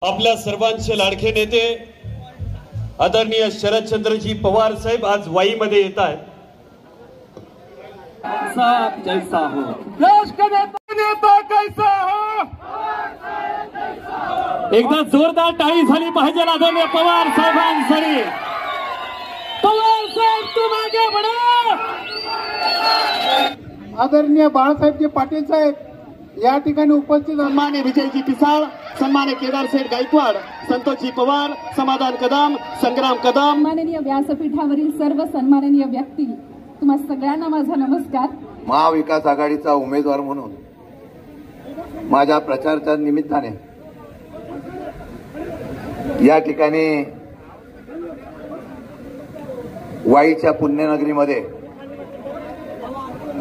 आपल्या सर्वांचे लाडके नेते आदरणीय शरदचंद्रजी पवार साहेब आज वाईमध्ये येत आहेत। जैसा हो देश का नेता कैसा हो, एकदा जोरदार टाळी झाली पाहिजे आदरणीय पवार साहेबांसाठी। पवार साहेब तुम आगे बढ़ो। आदरणीय बाळासाहेबजी पाटील साहेब या ठिकाणी उपस्थित सन्मान्य विजयजी पिसाळ, सन्मान्य केदार शेठ गायकवाड, संतोषजी पवार, समाधान कदम, संग्राम कदम, माननीय व्यासपीठावरील सर्व सन्माननीय व्यक्ती, तुम्हा सगळ्यांना माझा नमस्कार। महाविकास आघाडीचा उमेदवार म्हणून माझ्या प्रचाराच्या निमित्ताने या ठिकाणी वाईच्या पुण्यनगरीमध्ये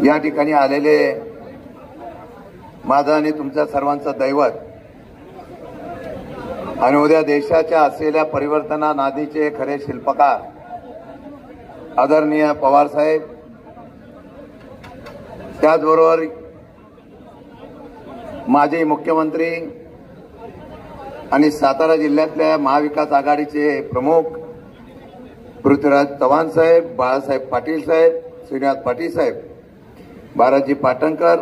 या ठिकाणी आलेले माझं आणि तुमच्या सर्वांचं दैवत आणि उद्या देशाच्या असलेल्या परिवर्तना नादीचे खरे शिल्पकार आदरणीय पवार साहेब, त्याचबरोबर माजी मुख्यमंत्री आणि सातारा जिल्ह्यातल्या महाविकास आघाडीचे प्रमुख पृथ्वीराज चव्हाण साहेब, बाळासाहेब पाटील साहेब, श्रीनाथ पाटील साहेब, बालाजी पाटणकर,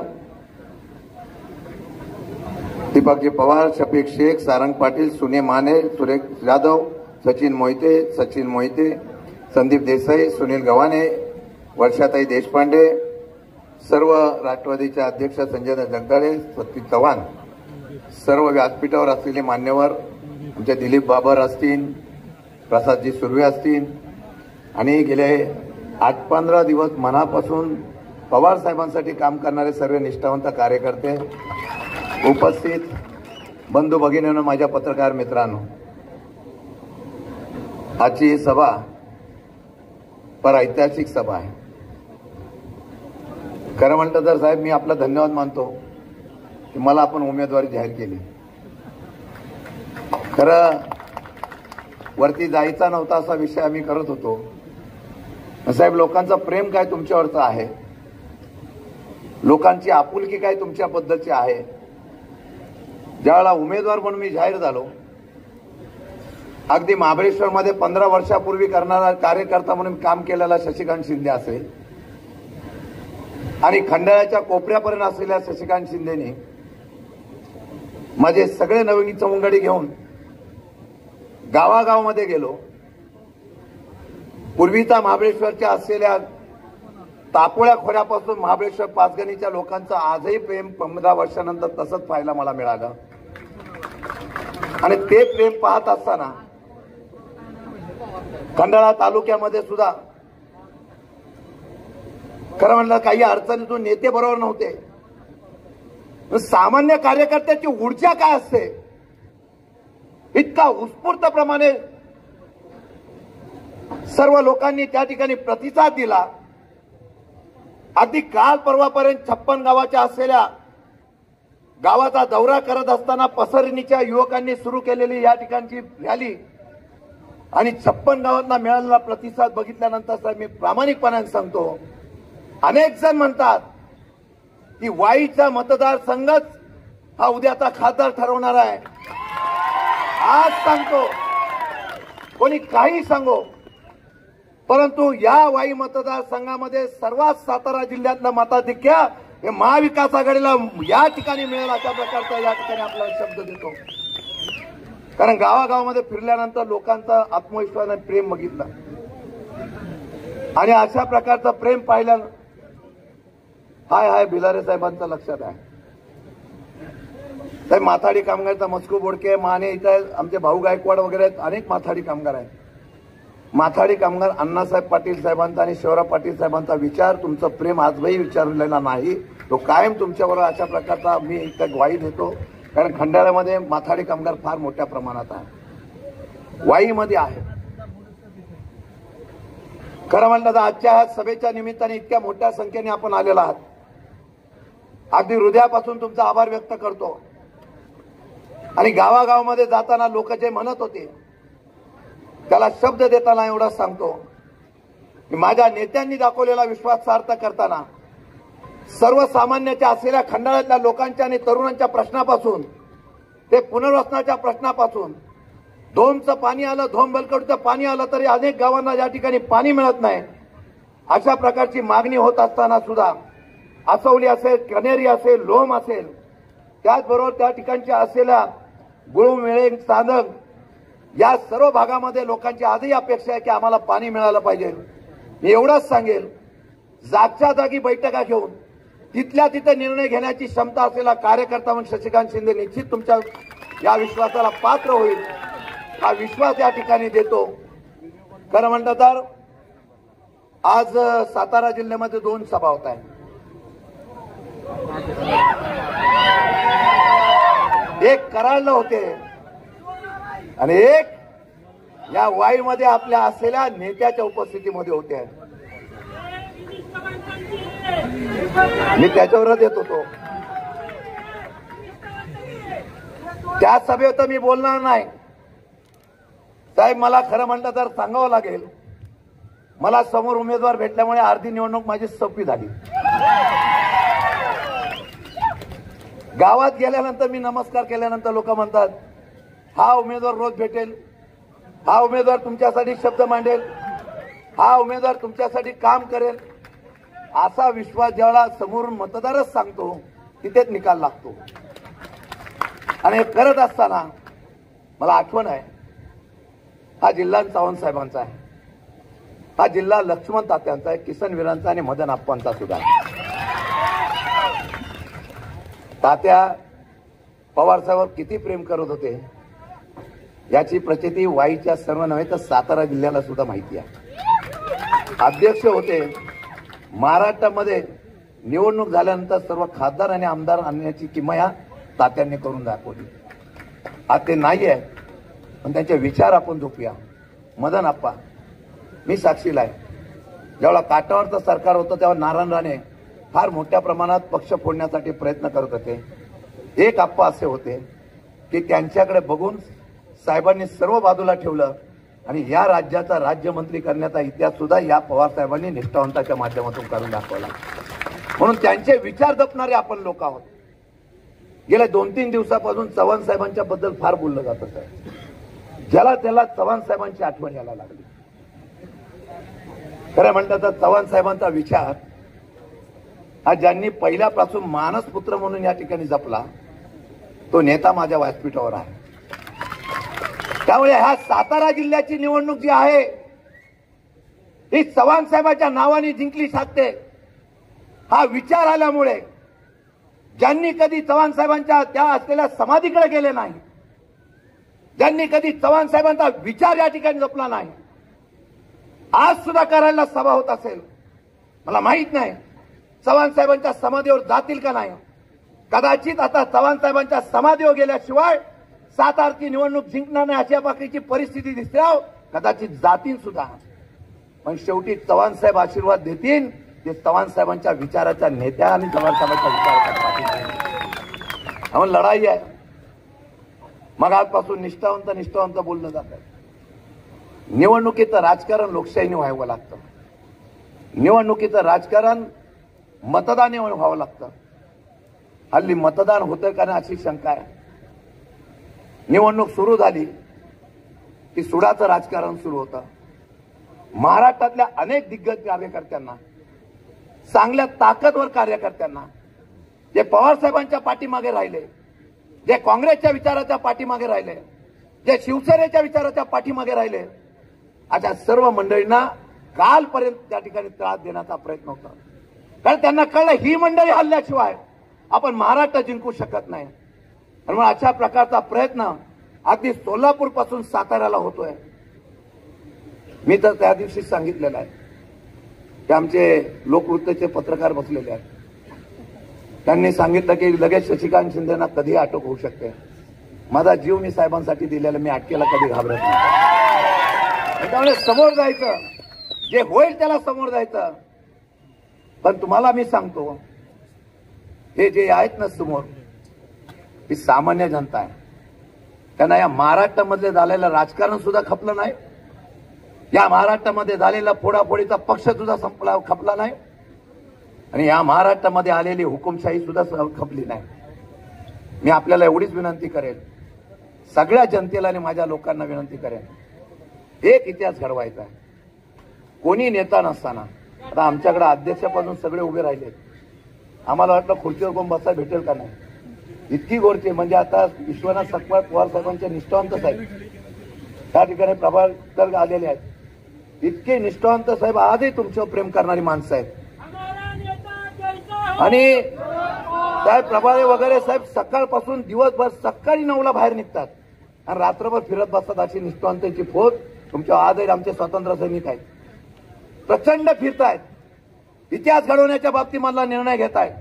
दीपकजी पवार, शफीक शेख, सारंग पाटील, सुने माने, सुरेश जाधव, सचिन मोहिते, संदीप देसाई, सुनील गव्हाणे, वर्षाताई देशपांडे, सर्व राष्ट्रवादीचे अध्यक्ष संजय जगदाळे, सतीश चव्हाण, सर्व व्यासपीठावर असलेले मान्यवर, आमचे दिलीप बाबर असतील, प्रसादजी सुर्वे असतील आणि गेले 8-15 दिवस मनापासून पवार साहेबांसाठी काम करणारे सर्व निष्ठावंत कार्यकर्ते, उपस्थित बंधू भगिनींनो, माझ्या पत्रकार मित्रांनो, आजची ही सभा फार ऐतिहासिक सभा आहे। खरं म्हणतं तर साहेब, मी आपला धन्यवाद मानतो की मला आपण उमेदवारी जाहीर केली। खरं वरती जायचा नव्हता असा विषय आम्ही करत होतो। साहेब, लोकांचं प्रेम काय तुमच्यावरचं आहे, लोकांची आपुलकी काय तुमच्याबद्दलची आहे। ज्यावेळेला उमेदवार म्हणून मी जाहीर झालो, अगदी महाबळेश्वरमध्ये 15 वर्षापूर्वी करणारा कार्यकर्ता म्हणून काम केलेला शशिकांत शिंदे असेल आणि खंडाळ्याच्या कोपऱ्यापर्यंत असलेल्या शशिकांत शिंदेने माझे सगळे नवीन चवंगडी घेऊन गावागावामध्ये गेलो। पूर्वीचा महाबळेश्वरच्या असलेल्या तापोळ्या खोऱ्यापासून महाबळेश्वर पाचगणीच्या लोकांचं आजही प्रेम 15 वर्षानंतर तसंच पाहायला मला मिळालं आणि ते प्रेम पाहत असताना खंडाळा तालुक्यामध्ये सुद्धा खरं म्हणलं काही अडचणीतून नेते बरोबर नव्हते। सामान्य कार्यकर्त्याची ऊर्जा काय असते, इतका उत्स्फूर्तप्रमाणे सर्व लोकांनी त्या ठिकाणी प्रतिसाद दिला। अगदी काल परवापर्यंत 56 गावाच्या असलेल्या गावाचा दौरा करत असताना पसरणीच्या युवकांनी सुरू केलेली या ठिकाणची रॅली आणि 56 गावांना मिळालेला प्रतिसाद बघितल्यानंतर मी प्रामाणिकपणाने सांगतो, अनेक जण म्हणतात की वाईचा मतदारसंघच हा उद्याचा खासदार ठरवणार आहे। आज सांगतो, कोणी काही सांगो, परंतु या वाई मतदारसंघामध्ये सर्वात सातारा जिल्ह्यातलं मताधिक्य हे महाविकास आघाडीला या ठिकाणी मिळेल अशा प्रकारचा या ठिकाणी आपल्याला शब्द देतो। कारण गावागावामध्ये फिरल्यानंतर लोकांचा आत्मविश्वास आणि प्रेम बघितलं आणि अशा प्रकारचं प्रेम पाहिल्यानं हाय भिलारे साहेबांचं लक्षात आहे। तर माथाडी कामगारचा मस्कू बोडके, माने, इथे आमचे भाऊ गायकवाड वगैरे आहेत, अनेक माथाडी कामगार आहेत। माथाडी कामगार अण्णासाहेब पाटील साहेबांचा आणि शिवराव पाटील साहेबांचा विचार, तुमचं प्रेम आजही विचारलेला नाही, तो कायम तुमच्यावर अशा प्रकारचा मी इथं ग्वाही देतो। कारण खंडाळ्यामध्ये माथाडी कामगार फार मोठ्या प्रमाणात आहे, वाईमध्ये आहे। खरं म्हणलं तर आजच्या सभेच्या निमित्ताने इतक्या मोठ्या संख्येने आपण आलेला आहात, अगदी हृदयापासून तुमचा आभार व्यक्त करतो। आणि गावागावामध्ये जाताना लोक जे म्हणत होते त्याला शब्द देताना एवढा सांगतो की माझ्या नेत्यांनी दाखवलेला विश्वास सार्थ करताना सर्वसामान्याच्या असलेल्या खंडाळ्यातल्या लोकांच्या आणि तरुणांच्या प्रश्नापासून ते पुनर्वसनाच्या प्रश्नापासून धोमचं पाणी आलं, धोम बलकडूचं पाणी आलं तरी अनेक गावांना या ठिकाणी पाणी मिळत नाही. अशा प्रकारची मागणी होत असताना सुद्धा आसवली असेल, कनेरी असेल, लोम असेल, त्याचबरोबर त्या ठिकाणच्या असलेल्या गुळूमेळे, चांदग या सर्व भागामध्ये लोकांची आजही अपेक्षा आहे की आम्हाला पाणी मिळालं पाहिजे. मी एवढंच सांगेल, जागच्या जागी बैठका घेऊन तिथल्या तिथे निर्णय घेण्याची क्षमता असलेला कार्यकर्ता म्हणून शशिकांत शिंदे निश्चित तुमच्या या विश्वासाला पात्र होईल, हा विश्वास या ठिकाणी देतो. खरं म्हणतं तर आज सातारा जिल्ह्यामध्ये 2 सभा होत आहेत. एक कराडला होते आणि एक या वाईमध्ये आपल्या असलेल्या नेत्याच्या उपस्थितीमध्ये होते. मी त्याच्यावरच येत होतो. त्या सभेत तर मी बोलणार नाही साहेब. मला खरं म्हणलं तर सांगावं लागेल, मला समोर उमेदवार भेटल्यामुळे अर्धी निवडणूक माझी सोपी झाली. गावात गेल्यानंतर मी नमस्कार केल्यानंतर लोक म्हणतात हा उमेदवार रोज भेटेल, हा उमेदवार तुमच्यासाठी शब्द मांडेल, हा उमेदवार तुमच्यासाठी काम करेल. असा विश्वास ज्यावेळेला समोरून मतदारच सांगतो तिथेच निकाल लागतो. आणि हे करत असताना मला आठवण आहे, हा जिल्हा चव्हाण साहेबांचा आहे, हा जिल्हा लक्ष्मण तात्यांचा आहे, किसन वीरांचा आणि मदन आप्पांचा सुद्धा. तात्या पवार साहेबांवर किती प्रेम करत होते याची प्रचिती वाईच्या सर्व नव्हे तर सातारा जिल्ह्याला सुद्धा माहिती आहे. अध्यक्ष होते. महाराष्ट्रामध्ये निवडणूक झाल्यानंतर सर्व खासदार आणि आमदार आणण्याची किमया तात्यांनी करून दाखवली. आज ते नाही आहे, पण त्यांचे विचार आपण झोपूया. मदन आप्पा, मी साक्षीला आहे, जेव्हा काटावरचं सरकार होतं तेव्हा नारायण राणे फार मोठ्या प्रमाणात पक्ष फोडण्यासाठी प्रयत्न करत होते. एक आप्पा असे होते की त्यांच्याकडे बघून साहेबांनी सर्व बाजूला ठेवलं आणि या राज्याचा राज्यमंत्री करण्याचा इतिहास सुद्धा या पवार साहेबांनी निष्ठावंताच्या माध्यमातून करून दाखवला. म्हणून त्यांचे विचार जपणारे आपण लोक आहोत. गेल्या 2-3 दिवसापासून चव्हाण साहेबांच्या बद्दल फार बोललं जात आहे. ज्याला त्याला चव्हाण साहेबांची आठवण यायला लागली. खरं म्हणतात तर चव्हाण साहेबांचा विचार हा ज्यांनी पहिल्यापासून मानसपुत्र म्हणून या ठिकाणी जपला तो नेता माझ्या व्यासपीठावर आहे. त्यामुळे ह्या सातारा जिल्ह्याची निवडणूक जी आहे ही चव्हाण साहेबांच्या नावाने जिंकली शकते. हा विचार आल्यामुळे ज्यांनी कधी चव्हाण साहेबांच्या त्या असलेल्या समाधीकडे गेले नाही, ज्यांनी कधी चव्हाण साहेबांचा विचार या ठिकाणी जपला नाही, आज सुद्धा करायला सभा होत असेल. मला माहित नाही चव्हाण साहेबांच्या समाधीवर जातील का नाही. कदाचित आता चव्हाण साहेबांच्या समाधीवर गेल्याशिवाय सातारची निवडणूक जिंकणार नाही अशा प्रकारची परिस्थिती दिसते. कदाचित जातील सुद्धा, पण शेवटी चव्हाण साहेब आशीर्वाद देतील ते चव्हाण साहेबांच्या विचाराच्या नेत्या आणि चव्हाण साहेबांच्या विचाराच्या पाठीशी लढाई आहे. मग आजपासून निष्ठावंत बोललं जातं. निवडणुकीचं राजकारण लोकशाहीने व्हावं लागतं. निवडणुकीचं राजकारण मतदाने व्हावं लागतं. हल्ली मतदान होतं का नाही अशी शंका आहे. निवडणूक सुरू झाली की सुडाचं राजकारण सुरू होतं. महाराष्ट्रातल्या अनेक दिग्गज कार्यकर्त्यांना, चांगल्या ताकदवर कार्यकर्त्यांना, जे पवार साहेबांच्या पाठीमागे राहिले, जे काँग्रेसच्या विचाराच्या पाठीमागे राहिले, जे शिवसेनेच्या विचाराच्या पाठीमागे राहिले, अशा सर्व मंडळींना कालपर्यंत त्या ठिकाणी त्रास देण्याचा प्रयत्न होता. कारण त्यांना कळलं ही मंडळी हल्ल्याशिवाय आपण महाराष्ट्र जिंकू शकत नाही. आणि मग अशा प्रकारचा प्रयत्न अगदी सोलापूर पासून साताऱ्याला होतोय. मी तर त्या दिवशी सांगितलेलं आहे की आमचे लोकवृत्तचे पत्रकार बसलेले आहेत. त्यांनी सांगितलं की लगेच शशिकांत शिंदेना कधी अटक होऊ शकते. माझा जीव मी साहेबांसाठी दिलेला, मी अटकेला कधी घाबरत नाही. त्यामुळे समोर जायचं, जे होईल त्याला समोर जायचं. पण तुम्हाला मी सांगतो, हे जे आहेत ना समोर, ही सामान्य जनता आहे. त्यांना या महाराष्ट्रामध्ये झालेलं राजकारण सुद्धा खपलं नाही. या महाराष्ट्रामध्ये झालेला फोडाफोडीचा पक्ष सुद्धा खपला नाही. आणि या महाराष्ट्रामध्ये आलेली हुकुमशाही सुद्धा खपली नाही. मी आपल्याला एवढीच विनंती करेल सगळ्या जनतेला आणि माझ्या लोकांना विनंती करेन, एक इतिहास घडवायचा आहे. कोणी नेता नसताना आता आमच्याकडे अध्यक्षापासून सगळे उभे राहिले. आम्हाला वाटलं खुर्चीवर कोण बसा भेटेल का नाही, इतकी गोरची. म्हणजे आता विश्वनाथ सकपाळ पवार साहेबांचे निष्ठावंत साहेब त्या ठिकाणी प्रभाकर आलेले आहेत. इतके निष्ठावंत साहेब आजही तुमच्यावर प्रेम करणारी माणसं आहेत. आणि साहेब प्रभाळे वगैरे साहेब सकाळपासून दिवसभर सकाळी 9ला बाहेर निघतात आणि रात्रभर फिरत बसतात. अशी निष्ठावंतांची फौज तुमच्या आजही आमचे स्वातंत्र्य सैनिक आहेत. प्रचंड फिरतायत, इतिहास घडवण्याच्या बाबतीत मला निर्णय घेत आहेत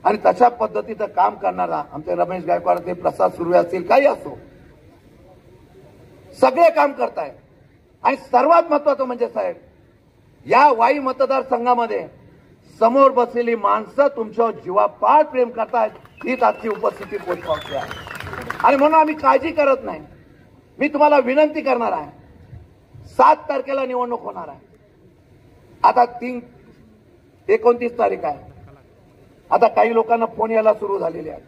आणि तशा पद्धतीचं काम करणारा आमचे रमेश गायकवाड ते प्रसाद सुर्वे असतील, काही असो, सगळे काम करतायत. आणि सर्वात महत्वाचं म्हणजे साहेब, या वाई मतदारसंघामध्ये समोर बसलेली माणसं तुमच्यावर जीवापाड प्रेम करतायत, हीच आजची उपस्थिती पोचपावती आहे. आणि म्हणून आम्ही काळजी करत नाही. मी तुम्हाला विनंती करणार आहे, 7 तारखेला निवडणूक होणार आहे. आता 29 तारीख आहे. आता काही लोकांना फोन यायला सुरू झालेले आहेत.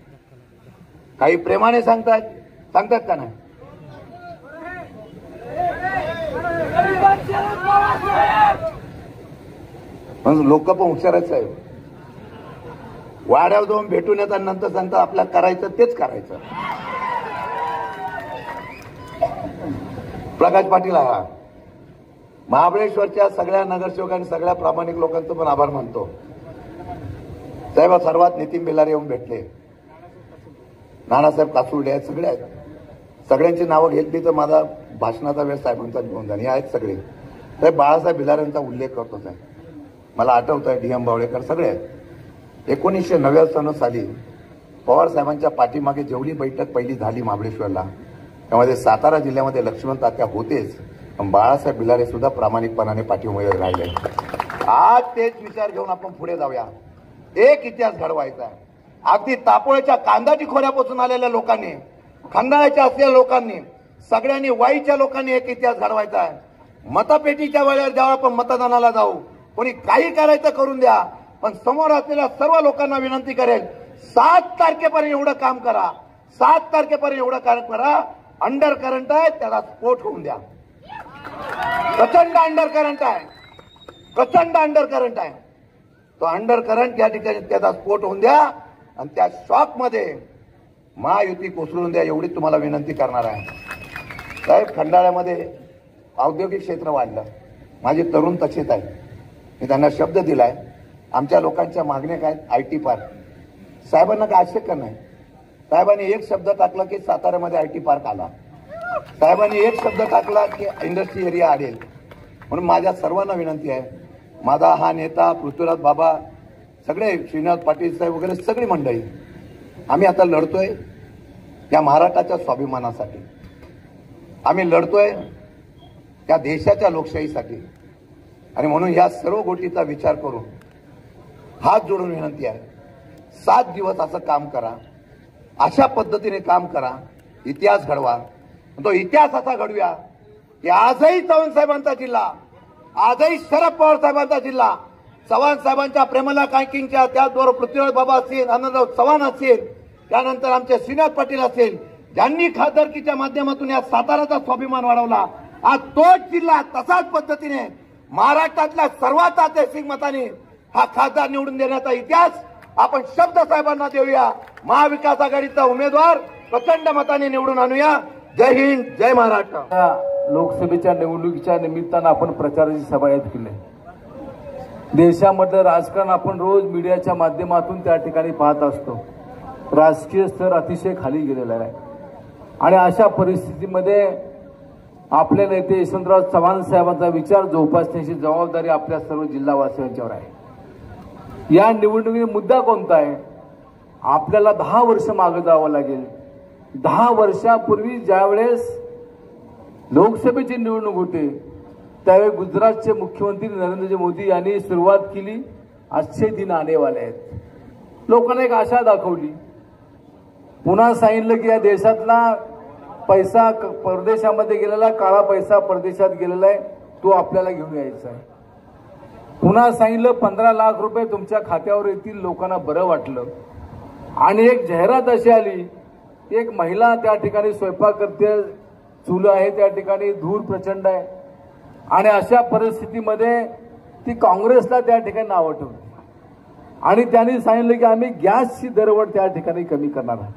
काही प्रेमाने सांगतात का नाही? म्हणून लोक पण हुशार आहेत साहेब. वाड्यावर जाऊन भेटून येतात, नंतर सांगतात आपल्याला करायचं तेच करायचं. प्रकाश पाटील हा महाबळेश्वरच्या सगळ्या नगरसेवकांनी सगळ्या प्रामाणिक लोकांचं पण आभार मानतो. साहेब सर्वात नितीन बेलारे येऊन भेटले, नानासाहेब कासुर्डे आहेत, सगळे आहेत. सगळ्यांची नावं घेतली तर माझा भाषणाचा वेळ साहेबांचा घेऊन जाणे आहेत सगळे. साहेब बाळासाहेब भिलारेंचा उल्लेख करतो साहेब, मला आठवत आहे DM बावळेकर सगळे आहेत. 1999 साली पवार साहेबांच्या पाठीमागे जेवढी बैठक पहिली झाली महाबळेश्वरला, त्यामध्ये सातारा जिल्ह्यामध्ये लक्ष्मण तात्या होतेच, पण बाळासाहेब भिलारे सुद्धा प्रामाणिकपणाने पाठीमागे राहिले. आज तेच विचार घेऊन आपण पुढे जाऊया. एक इतिहास घडवायचा आहे. अगदी तापोळ्याच्या कांदाची खोऱ्यापासून आलेल्या लोकांनी, खंडाळ्याच्या असलेल्या लोकांनी, सगळ्यांनी, वाईच्या लोकांनी एक इतिहास घडवायचा आहे. मतपेटीच्या वेळेवर जेव्हा आपण मतदानाला जाऊ, कोणी काही करायचं करून द्या, पण समोर असलेल्या सर्व लोकांना विनंती करेल, 7 तारखेपर्यंत एवढं काम करा. 7 तारखेपर्यंत एवढं काम करा. अंडर करंट आहे, त्याला स्फोट होऊन द्या. प्रचंड अंडर करंट आहे, प्रचंड अंडर करंट आहे. तो अंडर करंट या ठिकाणी त्याचा स्फोट होऊन द्या आणि त्या शॉक मध्ये महायुती कोसळून द्या, एवढी तुम्हाला विनंती करणार आहे. साहेब खंडाळ्यामध्ये औद्योगिक क्षेत्र वाढलं, माझे तरुण तसेच आहेत. मी त्यांना शब्द दिलाय, आमच्या लोकांच्या मागण्या काय, IT पार्क. साहेबांना काय आश्चर्य नाही. साहेबांनी एक शब्द टाकला की साताऱ्यामध्ये IT पार्क आला. साहेबांनी एक शब्द टाकला की इंडस्ट्री एरिया आढेल. म्हणून माझ्या सर्वांना विनंती आहे, माझा हा नेता पृथ्वीराज बाबा, सगळे श्रीनाथ पाटील साहेब वगैरे सगळी मंडळी, आम्ही आता लढतोय या महाराष्ट्राच्या स्वाभिमानासाठी. आम्ही लढतोय त्या देशाच्या लोकशाहीसाठी. आणि म्हणून या सर्व गोष्टीचा विचार करून हात जोडून विनंती आहे, 7 दिवस असं काम करा, अशा पद्धतीने काम करा, इतिहास घडवा. तो इतिहास असा घडूया की आजही चव्हाण साहेबांचा जिल्हा, आजही शरद पवार साहेबांचा जिल्हा, चव्हाण साहेबांच्या प्रेमला कायकिंगच्या, त्याचबरोबर पृथ्वीराज बाबा असतील, आनंदराव चव्हाण असतील, त्यानंतर आमचे श्रीनाथ पाटील असतील, ज्यांनी खासदारकीच्या माध्यमातून या साताराचा स्वाभिमान वाढवला. आज तोच जिल्हा तसाच पद्धतीने महाराष्ट्रातल्या सर्वात ऐतिहासिक मताने हा खासदार निवडून देण्याचा इतिहास आपण शब्द साहेबांना देऊया. महाविकास आघाडीचा उमेदवार प्रचंड मताने निवडून आणूया. जय हिंद, जय महाराष्ट्र. लोकसभेच्या निवडणुकीच्या निमित्तानं आपण प्रचाराची सभा केली. देशामधलं राजकारण आपण रोज मीडियाच्या माध्यमातून त्या ठिकाणी पाहत असतो. राजकीय स्तर अतिशय खाली गेलेला आहे आणि अशा परिस्थितीमध्ये आपले नेते यशवंतराव चव्हाण साहेबांचा विचार जोपासण्याची जबाबदारी आपल्या सर्व जिल्हावासियांच्यावर आहे. या निवडणुकीचा मुद्दा कोणता आहे? आपल्याला 10 वर्ष मागे जावं लागेल. 10 वर्षापूर्वी ज्यावेळेस लोकसभेची निवडणूक होते त्यावेळी गुजरातचे मुख्यमंत्री नरेंद्रजी मोदी यांनी सुरुवात केली, अच्छे दिन आने वाले आहेत. लोकांना एक आशा दाखवली. पुन्हा सांगितलं की या देशातला पैसा परदेशामध्ये गेलेला, काळा पैसा परदेशात गेलेला आहे, तो आपल्याला घेऊन यायचा आहे. पुन्हा सांगितलं 15 लाख रुपये तुमच्या खात्यावर येतील. लोकांना बरं वाटलं आणि एक जाहिरात अशी आली एक महिला त्या ठिकाणी स्वयंपाक करते, चूल आहे त्या ठिकाणी, धूर प्रचंड आहे आणि अशा परिस्थितीमध्ये ती काँग्रेसला त्या ठिकाणी नाव ठेवते आणि त्यांनी सांगितलं की आम्ही गॅसची दरवाढ त्या ठिकाणी कमी करणार आहोत.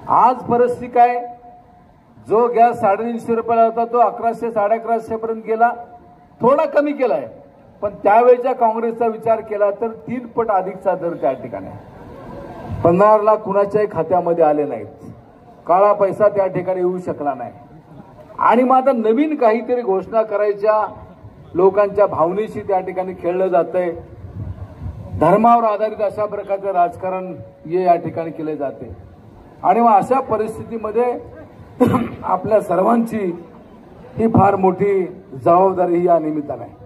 आज परिस्थिती काय, जो गॅस 350 रुपयाला होता तो 1100 1150 पर्यंत गेला, थोडा कमी केलाय, पण त्यावेळेच्या काँग्रेसचा विचार केला तर 3 पट अधिकचा दर त्या ठिकाणी. 15 लाख कुणाच्याही खात्यामध्ये आले नाहीत, काळा पैसा त्या ठिकाणी येऊ शकला नाही आणि मग आता नवीन काहीतरी घोषणा करायच्या, लोकांच्या भावनेशी त्या ठिकाणी खेळलं जातंय, धर्मावर आधारित अशा प्रकारचं राजकारण या ठिकाणी केले जाते आणि मग अशा परिस्थितीमध्ये आपल्या सर्वांची ही फार मोठी जबाबदारी ही या निमित्ताने आहे.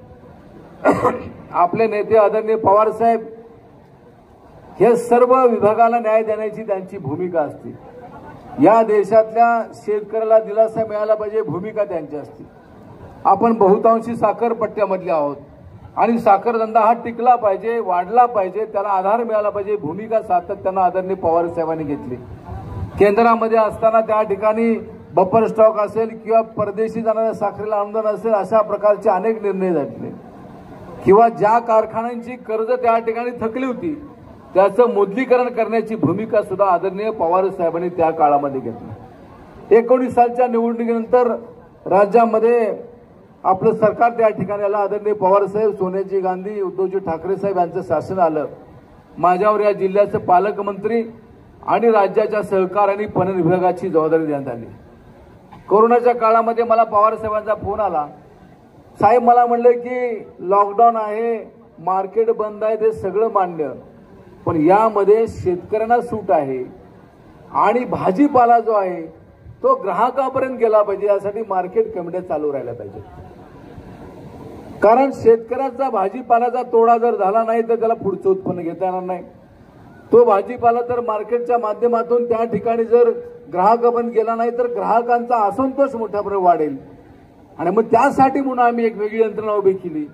आपले नेते आदरणीय पवार साहेब हे सर्व विभागाला न्याय देण्याची त्यांची भूमिका असते. या देशातल्या शेतकऱ्याला दिलासा मिळाला पाहिजे, भूमिका त्यांची असते. आपण बहुतांशी साखर पट्ट्यामधले आहोत आणि साखर धंदा हा टिकला पाहिजे, वाढला पाहिजे, त्याला आधार मिळाला पाहिजे, भूमिका सातत्यानं आदरणीय पवार साहेबांनी घेतली. केंद्रामध्ये असताना त्या ठिकाणी बफर स्टॉक असेल किंवा परदेशी जाणाऱ्या साखरेला अनुदान असेल, अशा प्रकारचे अनेक निर्णय घेतले किंवा ज्या कारखान्यांची कर्ज त्या ठिकाणी थकली होती त्याचं मुद्रीकरण करण्याची भूमिका सुद्धा आदरणीय पवार साहेबांनी त्या काळामध्ये घेतली. 19 सालच्या निवडणुकीनंतर राज्यामध्ये आपलं सरकार त्या ठिकाणी आलं. आदरणीय पवार साहेब, सोनियाजी गांधी, उद्धवजी ठाकरे साहेब यांचं शासन आलं. माझ्यावर या जिल्ह्याचे पालकमंत्री आणि राज्याच्या सहकार आणि पणन विभागाची जबाबदारी देण्यात आली. कोरोनाच्या काळामध्ये मला पवार साहेबांचा फोन आला. साहेब मला म्हणले की लॉकडाऊन आहे, मार्केट बंद आहे, ते सगळं मान्य, पण यामध्ये शेतकऱ्यांना सूट आहे आणि भाजीपाला जो आहे तो ग्राहकापर्यंत गेला पाहिजे, यासाठी मार्केट कमिट्या चालू राहिल्या पाहिजे. कारण शेतकऱ्याचा भाजीपाल्याचा तोडा जर झाला नाही तर त्याला पुढचं उत्पन्न घेता येणार नाही. तो भाजीपाला तर मार्केटच्या माध्यमातून त्या ठिकाणी जर ग्राहकापर्यंत गेला नाही तर ग्राहकांचा असंतोष मोठ्या प्रमाणात वाढेल आणि मग त्यासाठी म्हणून आम्ही एक वेगळी यंत्रणा उभी केली.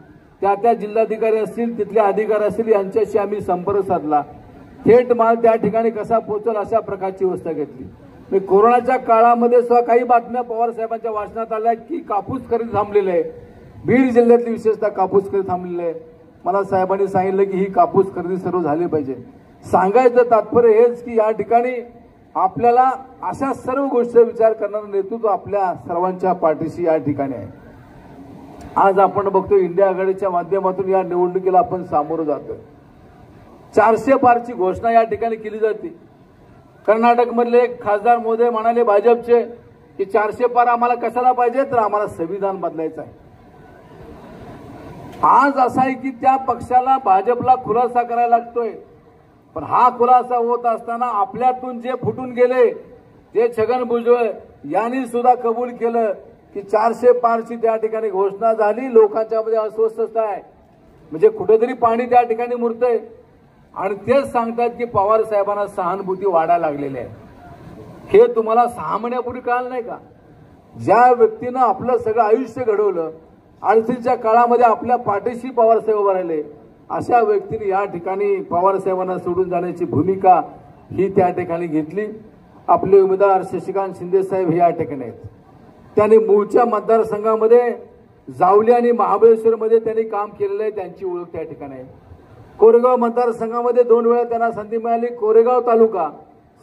त्या जिल्हाधिकारी असतील, तिथले अधिकारी असतील, यांच्याशी आम्ही संपर्क साधला. थेट माल त्या ठिकाणी कसा पोहोचल अशा प्रकारची व्यवस्था घेतली. कोरोनाच्या काळामध्ये सुद्धा काही बातम्या पवार साहेबांच्या वाचनात आल्या की कापूस खरेदी थांबलेले आहे. बीड जिल्ह्यातली विशेषतः कापूस खरेदी थांबलेली आहे. मला साहेबांनी सांगितलं की ही कापूस खरेदी सर्व झाली पाहिजे. सांगायचं तात्पर्य हेच की या ठिकाणी आपल्याला अशा सर्व गोष्टी विचार करणारं नेतृत्व आपल्या सर्वांच्या पाठीशी या ठिकाणी आहे. आज आपण बघतो इंडिया आघाडीच्या माध्यमातून या निवडणुकीला आपण सामोरं जातोय. 400 पारची घोषणा या ठिकाणी केली जाते. कर्नाटकमधले एक खासदार मोदी म्हणाले भाजपचे की 400 पार आम्हाला कशाला पाहिजे, तर आम्हाला संविधान बदलायचं आहे. आज असं आहे की त्या पक्षाला भाजपला खुलासा करायला लागतोय, पण हा खुलासा होत असताना आपल्यातून जे फुटून गेले ते छगन भुजबळ यांनी सुद्धा कबूल केलं की 400 पारची त्या ठिकाणी घोषणा झाली. लोकांच्या मध्ये अस्वस्थता आहे, म्हणजे कुठेतरी पाणी त्या ठिकाणी मुरतंय आणि तेच सांगतात की पवार साहेबांना सहानुभूती वाढायला लागलेली आहे. हे तुम्हाला 6 महिन्यापूर्वी कळलं नाही का? ज्या व्यक्तीनं आपलं सगळं आयुष्य घडवलं, अडचणीच्या काळामध्ये आपल्या पाठीशी पवार साहेब उभे राहिले, अशा व्यक्तीने या ठिकाणी पवार साहेबांना सोडून जाण्याची भूमिका ही त्या ठिकाणी घेतली. आपले उमेदवार शशिकांत शिंदे साहेब हे या ठिकाणी आहेत. त्यांनी मूळच्या मतदारसंघामध्ये जावली आणि महाबळेश्वरमध्ये त्यांनी काम केलेलं आहे, त्यांची ओळख त्या ठिकाणी आहे. कोरेगाव मतदारसंघामध्ये 2 वेळा त्यांना संधी मिळाली. कोरेगाव तालुका,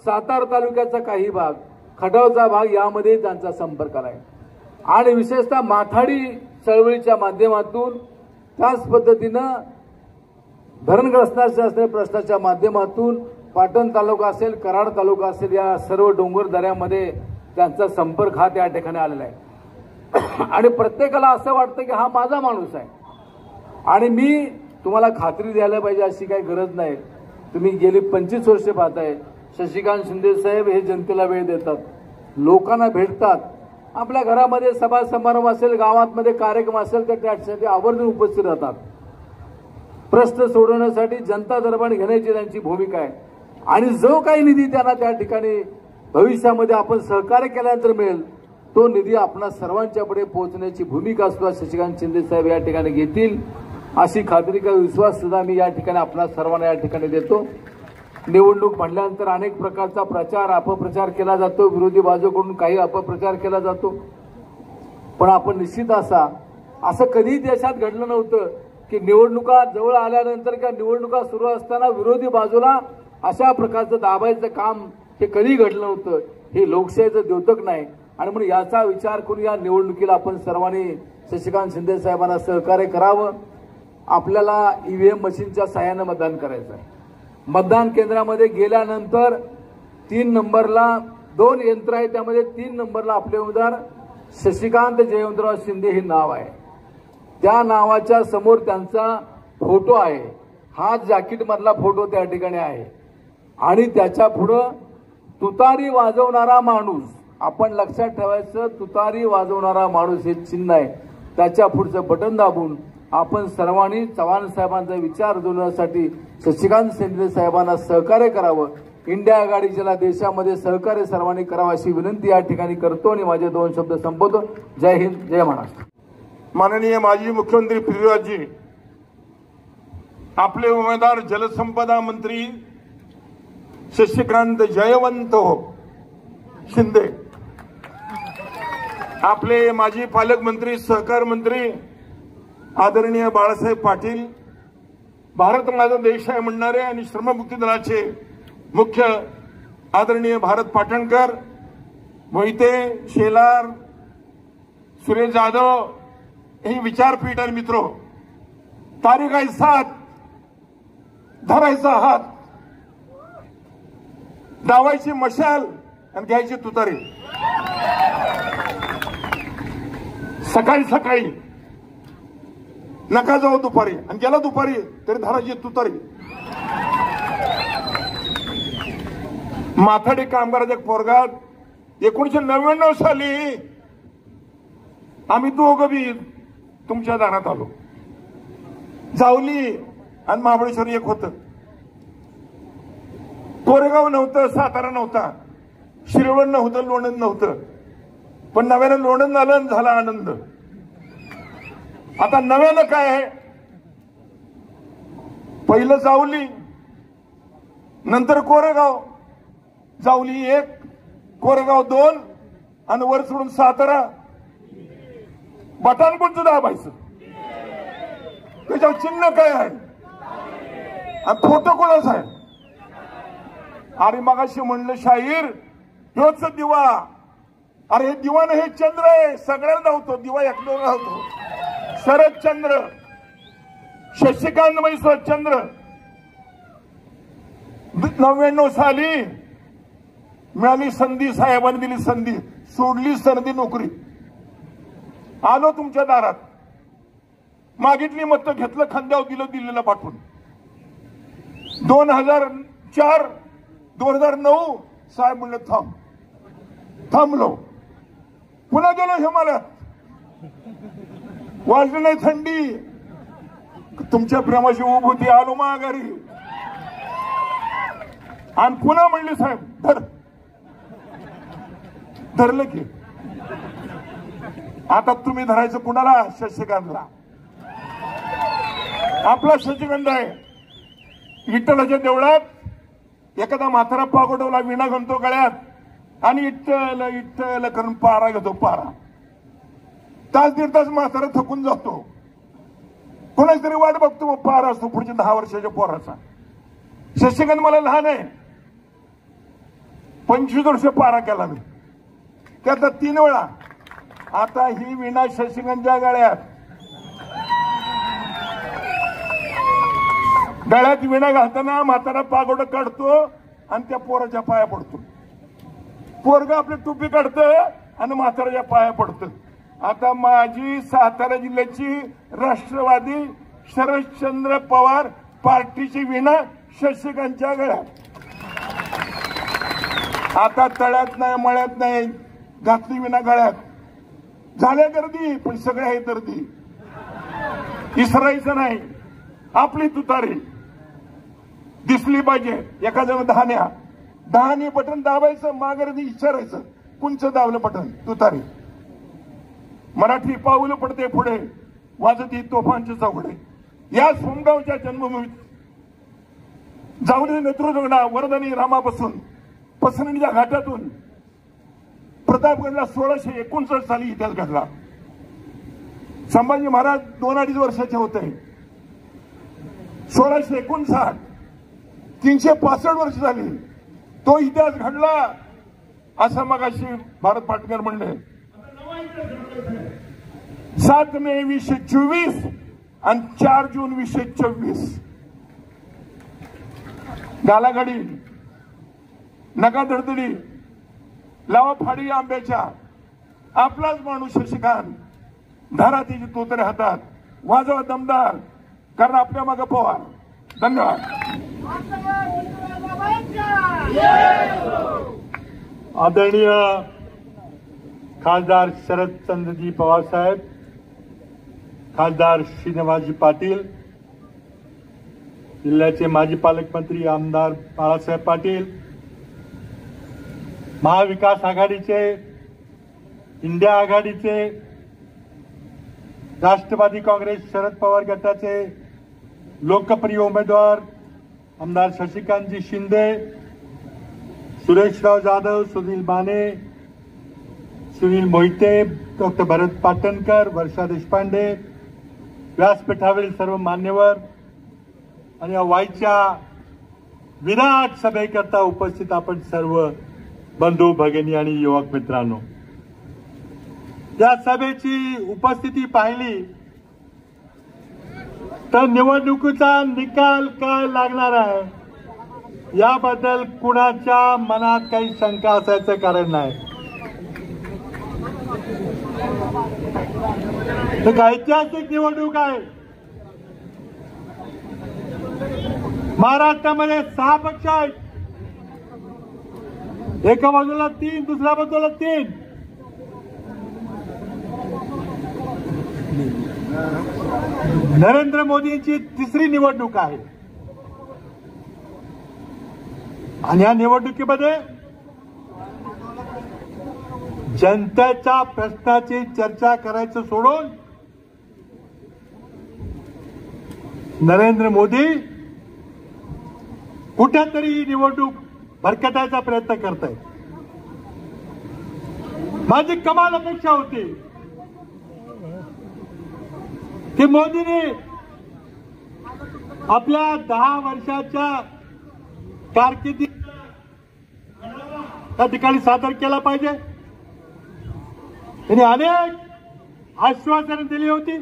सातारा तालुक्याचा काही भाग, खटावचा भाग यामध्ये त्यांचा संपर्क आहे आणि विशेषतः माथाडी चळवळीच्या माध्यमातून त्याच पद्धतीनं धरणग्रस्तांच्या असलेल्या प्रश्नाच्या माध्यमातून पाटण तालुका असेल, कराड तालुका असेल, या सर्व डोंगर दऱ्यामध्ये त्यांचा संपर्क हा त्या ठिकाणी आलेला आहे आणि प्रत्येकाला असं वाटतं की हा माझा माणूस आहे आणि मी तुम्हाला खात्री द्यायला पाहिजे अशी काही गरज नाही. तुम्ही गेली 25 वर्ष पाहताय शशिकांत शिंदे साहेब हे जनतेला वेळ देतात, लोकांना भेटतात. आपल्या घरामध्ये सभा समारंभ असेल, गावांमध्ये कार्यक्रम असेल तर त्यासाठी आवर्जून उपस्थित राहतात. प्रश्न सोडवण्यासाठी जनता दरबार घेण्याची त्यांची भूमिका आहे आणि जो काही निधी त्यांना त्या ठिकाणी भविष्यामध्ये आपण सहकार्य केल्यानंतर मिळेल तो निधी आपणा सर्वांच्या पुढे पोहोचण्याची भूमिका सुद्धा शशिकांत शिंदे साहेब या ठिकाणी घेतील अशी खात्री का विश्वास सुद्धा मी या ठिकाणी आपणा सर्वांना या ठिकाणी देतो. निवडणूक म्हटल्यानंतर अनेक प्रकारचा प्रचार अपप्रचार केला जातो, विरोधी बाजूकडून काही अपप्रचार केला जातो. पण आपण निश्चित असं कधीही देशात घडलं नव्हतं की निवडणुका जवळ आल्यानंतर किंवा निवडणुका सुरू असताना विरोधी बाजूला अशा प्रकारचं दाबायचं काम हे कधी घडलं नव्हतं. हे लोकशाहीचं द्योतक नाही. आणि म्हणून याचा विचार करून या निवडणुकीला आपण सर्वांनी शशिकांत शिंदे साहेबांना सहकार्य करावं. आपल्याला ईव्हीएम मशीनच्या साहाय्यानं मतदान करायचं आहे. मतदान केंद्रामध्ये गेल्यानंतर 3 नंबरला 2 यंत्र आहे, त्यामध्ये 3 नंबरला आपले उमेदवार शशिकांत जयवंतराव शिंदे हे नाव आहे. त्या नावाच्या समोर त्यांचा फोटो आहे. हा जॅकेट मधला फोटो त्या ठिकाणी आहे आणि त्याच्या पुढं तुतारी वाजवणारा माणूस, आपण लक्षात ठेवायचं, तुतारी वाजवणारा माणूस हे चिन्ह आहे. त्याच्या पुढचं बटन दाबून आपण सर्वांनी चव्हाण साहेबांचा विचार जुळवण्यासाठी शशिकांत शिंदे साहेबांना सहकार्य करावं. इंडिया आघाडीच्या देशामध्ये सहकार्य सर्वांनी करावं अशी विनंती या ठिकाणी करतो आणि माझे 2 शब्द संपवतो. जय हिंद, जय महाराष्ट्र. माननीय माजी मुख्यमंत्री पृथ्वीराजजी, आपले उमेदवार जलसंपदा मंत्री शशिकांत जयवंत शिंदे, आपले माजी पालकमंत्री सहकार मंत्री आदरणीय बाळासाहेब पाटील, भारत माझा देश आहे म्हणणारे आणि श्रममुक्ती दलाचे मुख्य आदरणीय भारत पाटणकर, मोहिते, शेलार, सुरेश जाधव, ही विचारपीठ आणि मित्रो, तारीख आहे 7, धरायचा हात, दावायची मशाल आणि घ्यायची तुतारी. सकाळी सकाळी नका जाऊ दुपारी, आणि गेला दुपारी तरी धरायची तुतारी. माथाडी कामगाराच्या पोरगात 1999 साली आम्ही दोघं बी तुमच्या दारात आलो. जावली आणि महाबळेश्वर एक होतं. कोरेगाव नव्हतं, सातारा नव्हता, शिरवण नव्हतं, लोणंद नव्हतं. पण नव्यानं लोणंद आलं आणि झाला आनंद. आता नव्यानं काय आहे, पहिलं जावली, नंतर कोरेगाव. जावली 1, कोरेगाव 2 आणि वर सोडून सातारा. बटन कोणतं दाबायचं, त्याच्यावर चिन्ह काय आहे आणि फोटो कोणाचा आहे. अरे मगाशी म्हणलं शाहीर ह्योच दिवा. अरे हे दिवा नाही, हे चंद्र आहे, सगळ्याला धावतो. दिवा एकट्याला धावतो. शरदचंद्र, शशिकांत म्हणजे चंद्र. 99 साली मिळाली संधी, साहेबांनी दिली संधी, सोडली संधी नोकरी. आलो तुमच्या दारात, मागितली मतं, घेतलं खांद्यावर, दिलं दिल्लीला पाठवून. 2004 2009 साहेब म्हणले थांबलो. पुन्हा गेलो हिमालयात, वाजली नाही थंडी, तुमच्या प्रेमाची उभ होती, आलो माघारी. आणि पुन्हा म्हणले साहेब धरलं की. आता तुम्ही धरायचं कुणाला? शशिकांतला. आपला शशिकांत आहे. विठ्ठलाच्या देवळात एखादा म्हातारा पागोटवला, विणा घालतो गळ्यात आणि इट्टल इट्टल करून पारा घेतो. पारा तास 1.5 तास म्हातारा थकून जातो. कोणाच तरी वाट बघतो, मग पारा असतो पुढच्या 10 वर्षाच्या पोराचा. शशिकांत मला लहान आहे, 25 वर्ष पारा केला मी, त्यातला 3 वेळा. आता ही विणा शशिकांतच्या गळ्यात विणा घालताना म्हातारा पागोडं काढतो आणि त्या पोराच्या पाया पडतो. पोरगा आपली टोपी काढतं आणि म्हाताराच्या पाया पडतं. आता माझी सातारा जिल्ह्याची राष्ट्रवादी शरदचंद्र पवार पार्टीची विणा शशिकांतच्या गळ्यात. आता तळ्यात नाही, मळ्यात नाही, घातली विणा गळ्यात. झाल्या गर्दी, पण सगळे आहे गर्दी. इसरायचं नाही, आपली तुतारी दिसली पाहिजे. एखाद्या दहाने बटन दाबायचं, माघारी विचारायचं कोणचं दाबलं बटन, तुतारी. मराठी पाऊल पडते पुढे, वाजती तोफांचे चौघडे. या सोमगावच्या जन्मभूमीत जावली नेतृत्वगडा वरदानी रामापासून पसरणीच्या घाटातून प्रतापगडला 1659 साली इतिहास घडला. संभाजी महाराज 2-2.5 वर्षाचे होते. 1659 365 वर्ष झाली तो इतिहास घडला असं मगाशी भारत पाटकर म्हणले. 7 मे 1924 आणि 4 जून 1924 गालागाडी नका धडधडी लावा फाडी आंब्याच्या आपलाच माणूस शशिकांत धारा तिची तोतरे हातात वाजवा दमदार कारण आपल्या मागे पवार. धन्यवाद. आदरणीय खासदार शरदचंद्रजी पवार साहेब, खासदार श्रीनिवासजी पाटील, जिल्ह्याचे माजी पालकमंत्री आमदार बाळासाहेब पाटील, महाविकास आघाडीचे, इंडिया आघाडीचे, राष्ट्रवादी काँग्रेस शरद पवार गटाचे लोकप्रिय उमेदवार आमदार शशिकांतजी शिंदे, सुरेशराव जाधव, सुनील माने, सुनील मोहिते, डॉक्टर भरत पाटणकर, वर्षा देशपांडे, व्यासपीठावरील सर्व मान्यवर आणि वाईच्या विराट सभेकरता उपस्थित आपण सर्व बंधू भगिनी आणि युवक मित्रांनो, या सभेची उपस्थिती पाहिली तर निवडणुकीचा निकाल काय लागणार आहे याबद्दल कुणाच्या मनात काही शंका असायचं कारण नाही. एक ऐतिहासिक निवडणूक आहे. महाराष्ट्रामध्ये 6 पक्ष आहेत. एका बाजूला 3, दुसऱ्या बाजूला 3. नरेंद्र मोदींची 3री निवडणूक आहे आणि या निवडणुकीमध्ये जनतेच्या प्रश्नाची चर्चा करायचं सोडून नरेंद्र मोदी कुठेतरी ही निवडणूक भरकटायचा प्रयत्न करतायत. माझी कमाल अपेक्षा होती की मोदींनी आपल्या 10 वर्षाच्या कारकिर्दीत त्या ठिकाणी सादर केला पाहिजे. त्यांनी अनेक आश्वासनं दिली होती,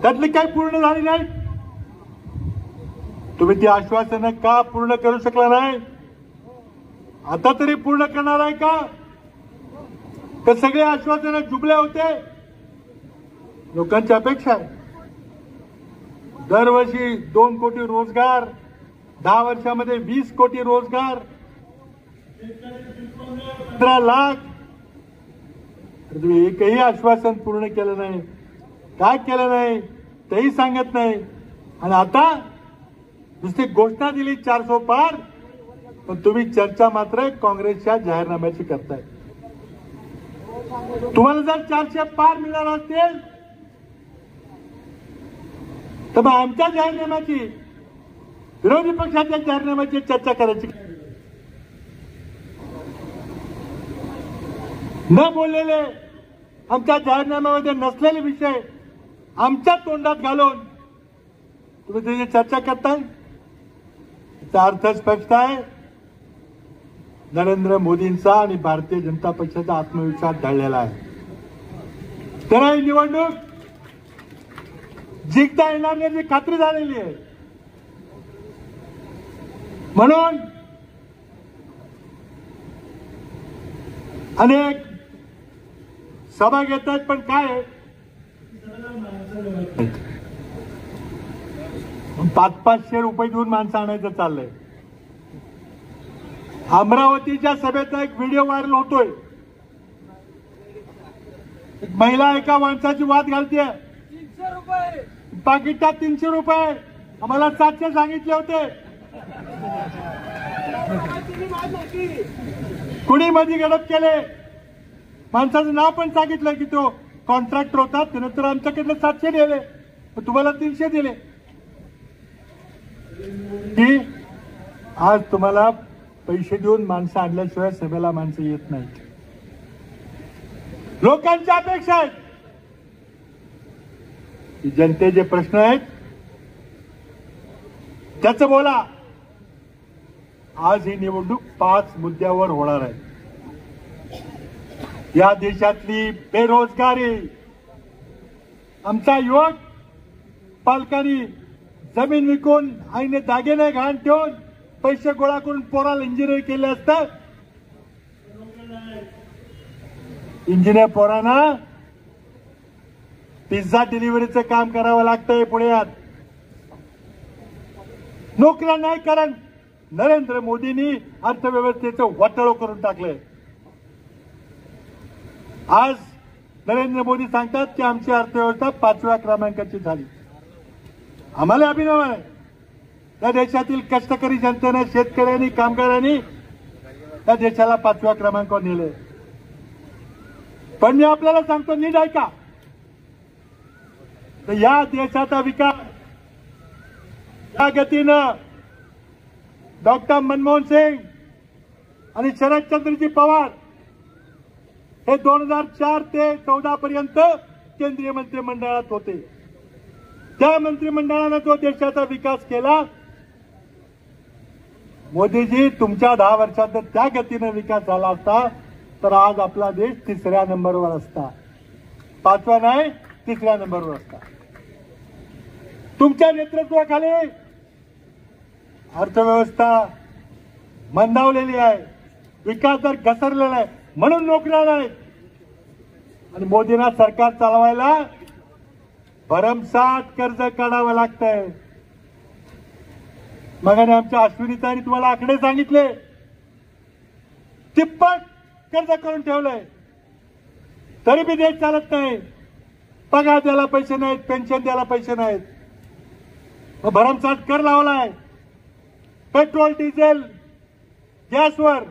त्यातली काही पूर्ण झाली नाही. तुम्ही ती आश्वासनं का पूर्ण करू शकला नाही? आता तरी पूर्ण करणार आहे का? तर सगळे आश्वासनं जुबले होते. लोकांची अपेक्षा आहे दरवर्षी 2 कोटी रोजगार, 10 वर्षामध्ये 20 कोटी रोजगार, 15 लाख. तुम्ही एकही आश्वासन पूर्ण केलं नाही. काय केलं नाही तेही सांगत नाही. आणि आता नुसती घोषणा दिली 400 पार, पण तुम्ही चर्चा मात्र काँग्रेसच्या जाहीरनाम्याची करताय. तुम्हाला जर 400 पार मिळणार असतील तर मग आमच्या जाहीरनाम्याची, विरोधी पक्षाच्या जाहीरनाम्याची चर्चा करायची. न बोललेले, आमच्या जाहीरनाम्यामध्ये नसलेले विषय आमच्या तोंडात घालून तुम्ही त्याची चर्चा करताय. याचा अर्थ स्पष्ट आहे, नरेंद्र मोदींचा आणि भारतीय जनता पक्षाचा आत्मविश्वास ढळलेला आहे. तर ही निवडणूक जिंकता येणार नाही याची खात्री झालेली आहे. म्हणून अनेक सभा घेतात, पण काय 500-500 रुपये देऊन माणसं आणायचं चाललंय. अमरावतीच्या सभेचा एक व्हिडिओ व्हायरल होतोय. एक महिला एका माणसाची वाद घालते, पाकिटात 300 रुपये, आम्हाला 700 सांगितले होते. कुणी मध्ये गडप केले, माणसाचं नाव पण सांगितलं की तो कॉन्ट्रॅक्टर होता, त्यानं तर आमच्याकडनं 700 दिले, तुम्हाला 300 दिले. शेवटी आज तुम्हाला पैसे देऊन माणसं आणल्याशिवाय सभेला माणसं येत नाहीत. लोकांच्या अपेक्षा आहेत की जनतेचे प्रश्न आहेत त्याचं बोला. आज ही निवडणूक 5 मुद्द्यावर होणार आहे. या देशातली बेरोजगारी, आमचा युवक पालकांनी जमीन विकून आईने दागिने घाण ठेवून पैसे गोळा करून पोराला इंजिनियर केले असतात. इंजिनियर पोरांना पिझ्झा डिलिव्हरीचं काम करावं लागतंय पुण्यात. नोकऱ्या नाही, कारण नरेंद्र मोदींनी अर्थव्यवस्थेचं वाटोळं करून टाकलंय. आज नरेंद्र मोदी सांगतात की आमची अर्थव्यवस्था 5व्या क्रमांकाची झाली. आम्हाला अभिनव आहे. या देशातील कष्टकरी जनतेने, शेतकऱ्यांनी, कामगारांनी या देशाला 5व्या क्रमांकावर नेले. पण मी आपल्याला सांगतो, नीट ऐका, तर या देशाचा विकास या गतीनं डॉक्टर मनमोहन सिंग आणि शरदचंद्रजी पवार हे 2004 ते 14 पर्यंत केंद्रीय मंत्रिमंडळात होते. त्या मंत्रिमंडळानं जो देशाचा विकास केला, मोदीजी तुमच्या 10 वर्षात जर त्या गतीनं विकास झाला असता तर आज आपला देश 3ऱ्या नंबरवर असता. 5व्या नाही, 3ऱ्या नंबरवर असता. तुमच्या नेतृत्वाखाली अर्थव्यवस्था मंदावलेली आहे, विकास दर घसरलेला आहे, म्हणून नोकऱ्या नाहीत. आणि मोदींना सरकार चालवायला भरमसाठ कर्ज काढावं लागतंय. मगाने आमच्या अश्विनीताईंनी तुम्हाला आकडे सांगितले, तिप्पट कर्ज करून ठेवलंय, तरी बी देश चालत नाही. पगार द्यायला पैसे नाहीत, पेन्शन द्यायला पैसे नाहीत, मग भरमसाठ कर लावलाय. पेट्रोल, डिझेल, गॅसवर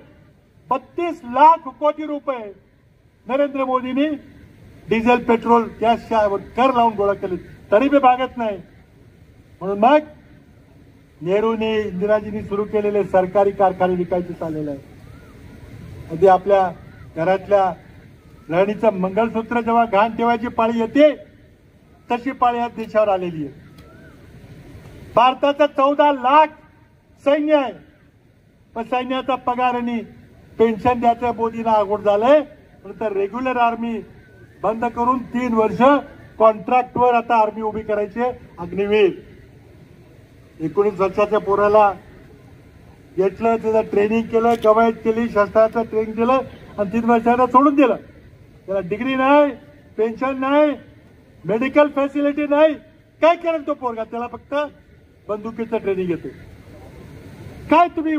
32 लाख कोटी रुपये नरेंद्र मोदींनी डिझेल, पेट्रोल, गॅसच्यावर कर लावून गोळा केले, तरी बी भागत नाही. म्हणून मग नेहरूंनी, इंदिराजींनी सुरू केलेले सरकारी कारखाने विकायचे चाललेले आहे. अगदी आपल्या घरातल्या राणीचं मंगळसूत्र जेव्हा घाण ठेवायची पाळी येते, तशी पाळी या देशावर आलेली आहे. भारताचं 14 लाख सैन्य आहे, पण सैन्याचा पगार आणि पेन्शन द्यायचं मोदींना अवघड झालंय. तर रेग्युलर आर्मी बंद करून 3 वर्ष कॉन्ट्रॅक्टवर आता आर्मी उभी करायची. अग्निवीर 19 वर्षाच्या पोराला घेतलं, त्याचं ट्रेनिंग केलं, कवायत केली, शस्त्राचं ट्रेनिंग दिलं आणि 3 वर्षाला सोडून दिलं. त्याला डिग्री नाही, पेन्शन नाही, मेडिकल फॅसिलिटी नाही, काय करेल तो पोरगा? त्याला फक्त बंदुकीचं ट्रेनिंग येते. काय तुम्ही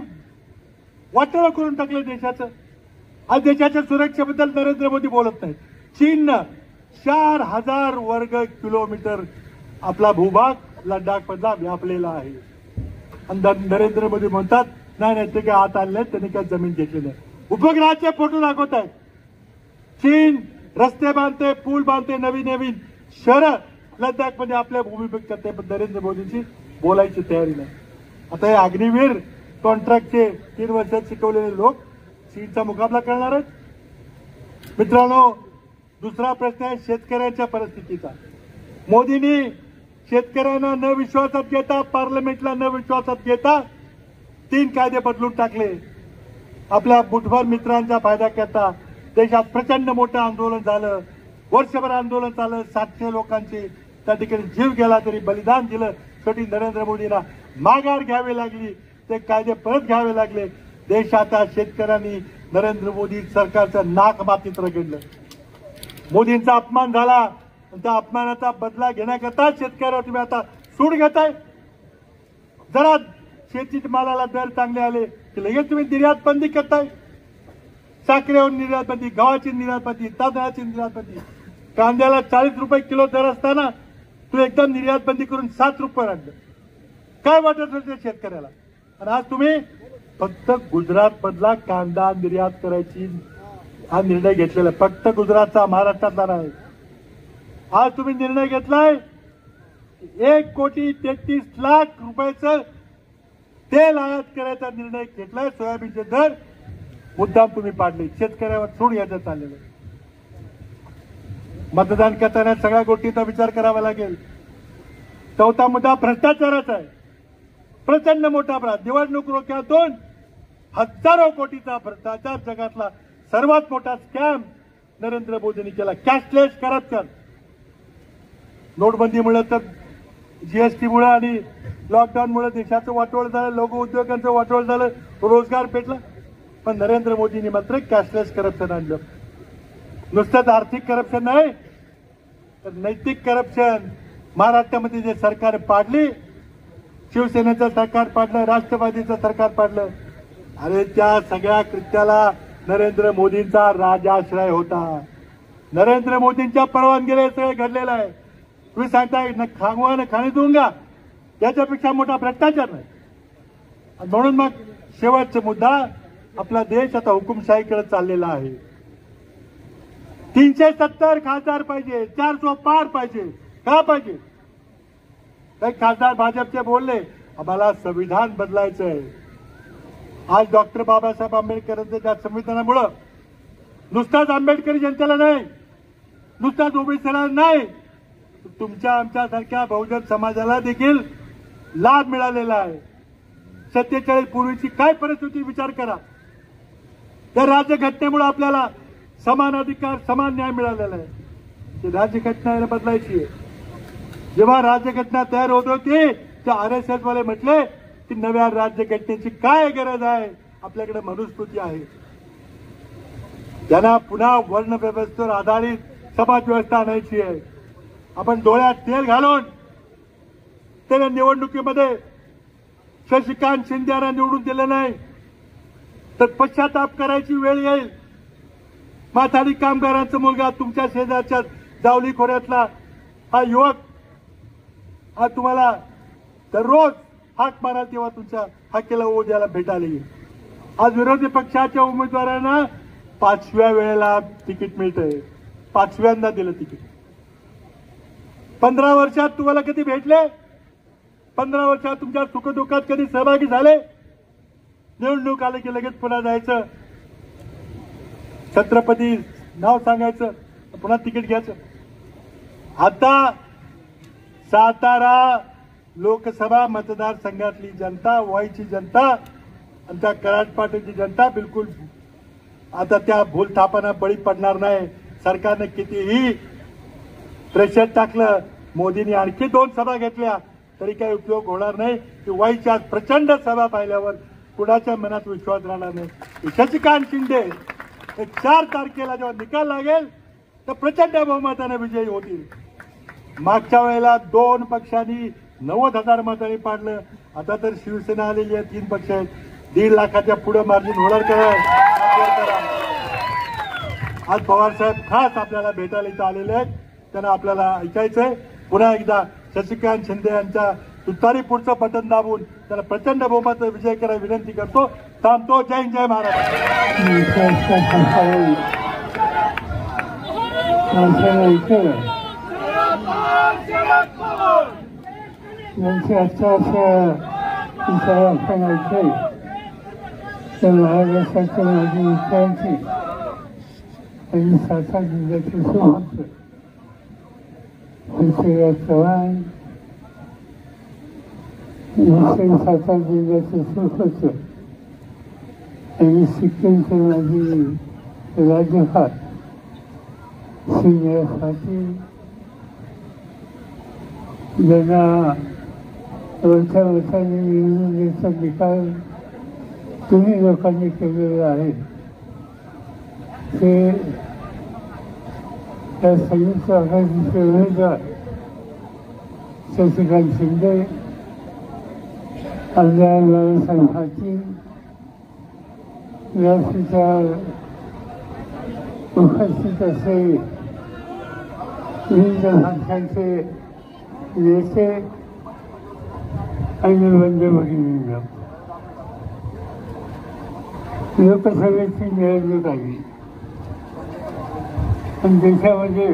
वाटोळं करून टाकलं देशाचं. आज देशाच्या सुरक्षेबद्दल नरेंद्र मोदी बोलत नाहीत. चीननं 4000 वर्ग किलोमीटर आपला भूभाग लडाख मधला व्यापलेला आहे. आणि नरेंद्र मोदी म्हणतात नाही नाही ते काय आत आणले, त्यांनी काय जमीन घेतली नाही. उपग्रहाचे फोटो दाखवत आहेत. चीन रस्ते बांधते, पूल बांधते, नवीन नवीन शहरं लडाखमध्ये आपल्या भूमिपूजन करते, पण नरेंद्र मोदींची बोलायची तयारी नाही. आता हे अग्निवीर कॉन्ट्रॅक्टचे 3 वर्षात शिकवलेले लोक चीनचा मुकाबला करणार आहेत. मित्रांनो, दुसरा प्रश्न आहे शेतकऱ्यांच्या परिस्थितीचा. मोदींनी शेतकऱ्यांना न विश्वासात घेता, पार्लमेंटला न विश्वासात घेता 3 कायदे बदलून टाकले. आपल्या बुटभर मित्रांच्या फायद्याकरता देशात प्रचंड मोठं आंदोलन झालं. वर्षभर आंदोलन झालं. 700 लोकांचे त्या ठिकाणी जीव गेला, तरी बलिदान दिलं. शेवटी नरेंद्र मोदींना माघार घ्यावी लागली, ते कायदे परत घ्यावे लागले. देशाच्या शेतकऱ्यांनी नरेंद्र मोदी सरकारचं नाक मातीत रगडलं. मोदींचा अपमान झाला, त्या अपमानाचा बदला घेण्याकरता शेतकऱ्यावर तुम्ही आता सूड घेताय. जरा शेतीच्या मालाला दर चांगले आले की लगेच तुम्ही निर्यात बंदी करताय. साखरेवर निर्यात बंदी, गव्हाची निर्यात बंदी, तांदळाची निर्यात बंदी. कांद्याला 40 रुपये किलो दर असताना तुम्ही एकदम निर्यात बंदी करून 7 रुपये आणलं. काय वाटत होतं शेतकऱ्याला? आणि आज तुम्ही फक्त गुजरात मधला कांदा निर्यात करायची हा निर्णय घेतलेला, फक्त गुजरातचा, महाराष्ट्रातला नाही. आज तुम्ही निर्णय घेतलाय 1,33,00,000 रुपयाचं तेल आयात करायचा निर्णय घेतलाय. सोयाबीनचे दर मुद्दाम तुम्ही पाडले. शेतकऱ्यावर सूड घ्यायचं चाललेलं आहे. मतदान करताना सगळ्या गोष्टींचा विचार करावा लागेल. चौथा मुद्दा भ्रष्टाचाराचा आहे. प्रचंड मोठा अपराध. निवडणूक रोख्यातून हजारो कोटीचा भ्रष्टाचार, जगातला सर्वात मोठा स्कॅम नरेंद्र मोदींनी केला. Cashless corruption. नोटबंदीमुळे तर जीएसटीमुळे आणि लॉकडाऊनमुळे देशाचं वाटोळ झालं, लोक उद्योगांचं वाटोळ झालं, रोजगार पेटला. पण नरेंद्र मोदींनी मात्र कॅशलेस करप्शन आणलं. नुसतंच आर्थिक करप्शन नाही तर नैतिक करप्शन. महाराष्ट्रामध्ये जे सरकार पाडली, शिवसेनेचं सरकार पाडलं, राष्ट्रवादीचं सरकार पाडलं, अरे त्या सगळ्या कृत्याला नरेंद्र मोदींचा राजाश्रय होता. नरेंद्र मोदींच्या परवानगीने सगळं घडलेलं आहे. तुम्ही सांगताय न खांगवा न खाणे दूंगा, याच्यापेक्षा मोठा भ्रष्टाचार नाही. म्हणून मग शेवटचा मुद्दा, आपला देश आता हुकुमशाहीकडे चाललेला आहे. 370 खासदार पाहिजे, 400 पार पाहिजे. का पाहिजे? काही खासदार भाजपचे बोलले आम्हाला संविधान बदलायचं आहे. आज डॉक्टर बाबासाहेब आंबेडकरांच्या त्या संविधानामुळं नुसताच आंबेडकरी जनतेला नाही, नुसताच ओबीसीला नाही, तुमच्या आमच्यासारख्या बहुजन समाजाला देखील लाभ मिळालेला आहे. 47 पूर्वीची काय परिस्थिती विचार करा. त्या राज्यघटनेमुळे आपल्याला समान अधिकार, समान न्याय मिळालेला आहे. ती राज्यघटना बदलायची आहे. जेव्हा राज्यघटना तयार होत होती त्या RSS वाले म्हटले की नव्या राज्यघटनेची काय गरज आहे, आपल्याकडे मनुस्मृती आहे. त्यांना पुन्हा वर्ण व्यवस्थेवर आधारित समाज व्यवस्था आणायची आहे. आपण डोळ्यात तेल घालून त्याने निवडणुकीमध्ये शशिकांत शिंदे यांना निवडून दिलं नाही तर पश्चाताप करायची वेळ येईल. माथाडी कामगारांचा मुलगा, तुमच्या शेजारच्या जावली खोऱ्यातला हा युवक, हा तुम्हाला दररोज हाक माराल तेव्हा तुमच्या हाकेला ओ द्यायला भेटायला येईल. आज विरोधी पक्षाच्या उमेदवारांना 5व्या वेळेला तिकीट मिळतंय. 5व्यांदा दिलं तिकीट. 15 वर्षात तुम्हाला कधी भेटले? 15 वर्षात तुमच्या सुखदुःखात कधी सहभागी झाले? निवडणूक आले की लगेच पुन्हा जायचं, छत्रपती नाव सांगायचं, पुन्हा तिकीट घ्यायचं. आता सातारा लोकसभा मतदारसंघातली जनता, वाईची जनता आणि त्या कराडपाटीची जनता बिलकुल आता त्या भूलथापांना बळी पडणार नाही. सरकारने कितीही प्रेशर टाकलं, मोदींनी आणखी 2 सभा घेतल्या तरी काही उपयोग होणार नाही. की वाईच्या प्रचंड सभा पाहिल्यावर कुणाच्या मनात विश्वास राहणार नाही. शशिकांत शिंदे 4 तारखेला जेव्हा निकाल लागेल तर प्रचंड बहुमताने विजयी होतील. मागच्या वेळेला 2 पक्षांनी 90,000 मतांनी पाडलं. आता तर शिवसेना आलेली आहे, 3 पक्ष आहेत. 1.5 लाखाच्या पुढे मार्जिन होणार करा. आज पवार साहेब खास आपल्याला भेटायला इथं आलेले आहेत. त्यांना आपल्याला ऐकायचंय. पुन्हा एकदा शशिकांत शिंदे यांच्या तुतारी पुढचं बटन दाबून त्याला प्रचंड बहुमत विजय करायला विनंती करतो. थांबतो. जय हिंद, जय महाराष्ट्र. महाराष्ट्राच्या माजी मुख्यमंत्री आणि सातारा जिल्ह्याचे सुपुत्र पृथ्वीराज चव्हाण, सातारा जिल्ह्याचे सुपुत्र आणि सिक्कीमचे माजी राज्यपाल श्री पाटील ज्यांना वरच्या वर्षाने निवडणुकीचा निकाल तुम्ही लोकांनी केलेलं आहे ते त्या संयुक्त आघाडीचे उमेदवार शशिकांत शिंदे, आमदार बाळासाहेब पाटील व्यासपीठावर उपस्थित असलेले विविध पक्षांचे नेते आणि बंधू भगिनींनो, लोकसभेची निवडणूक आली आणि देशामध्ये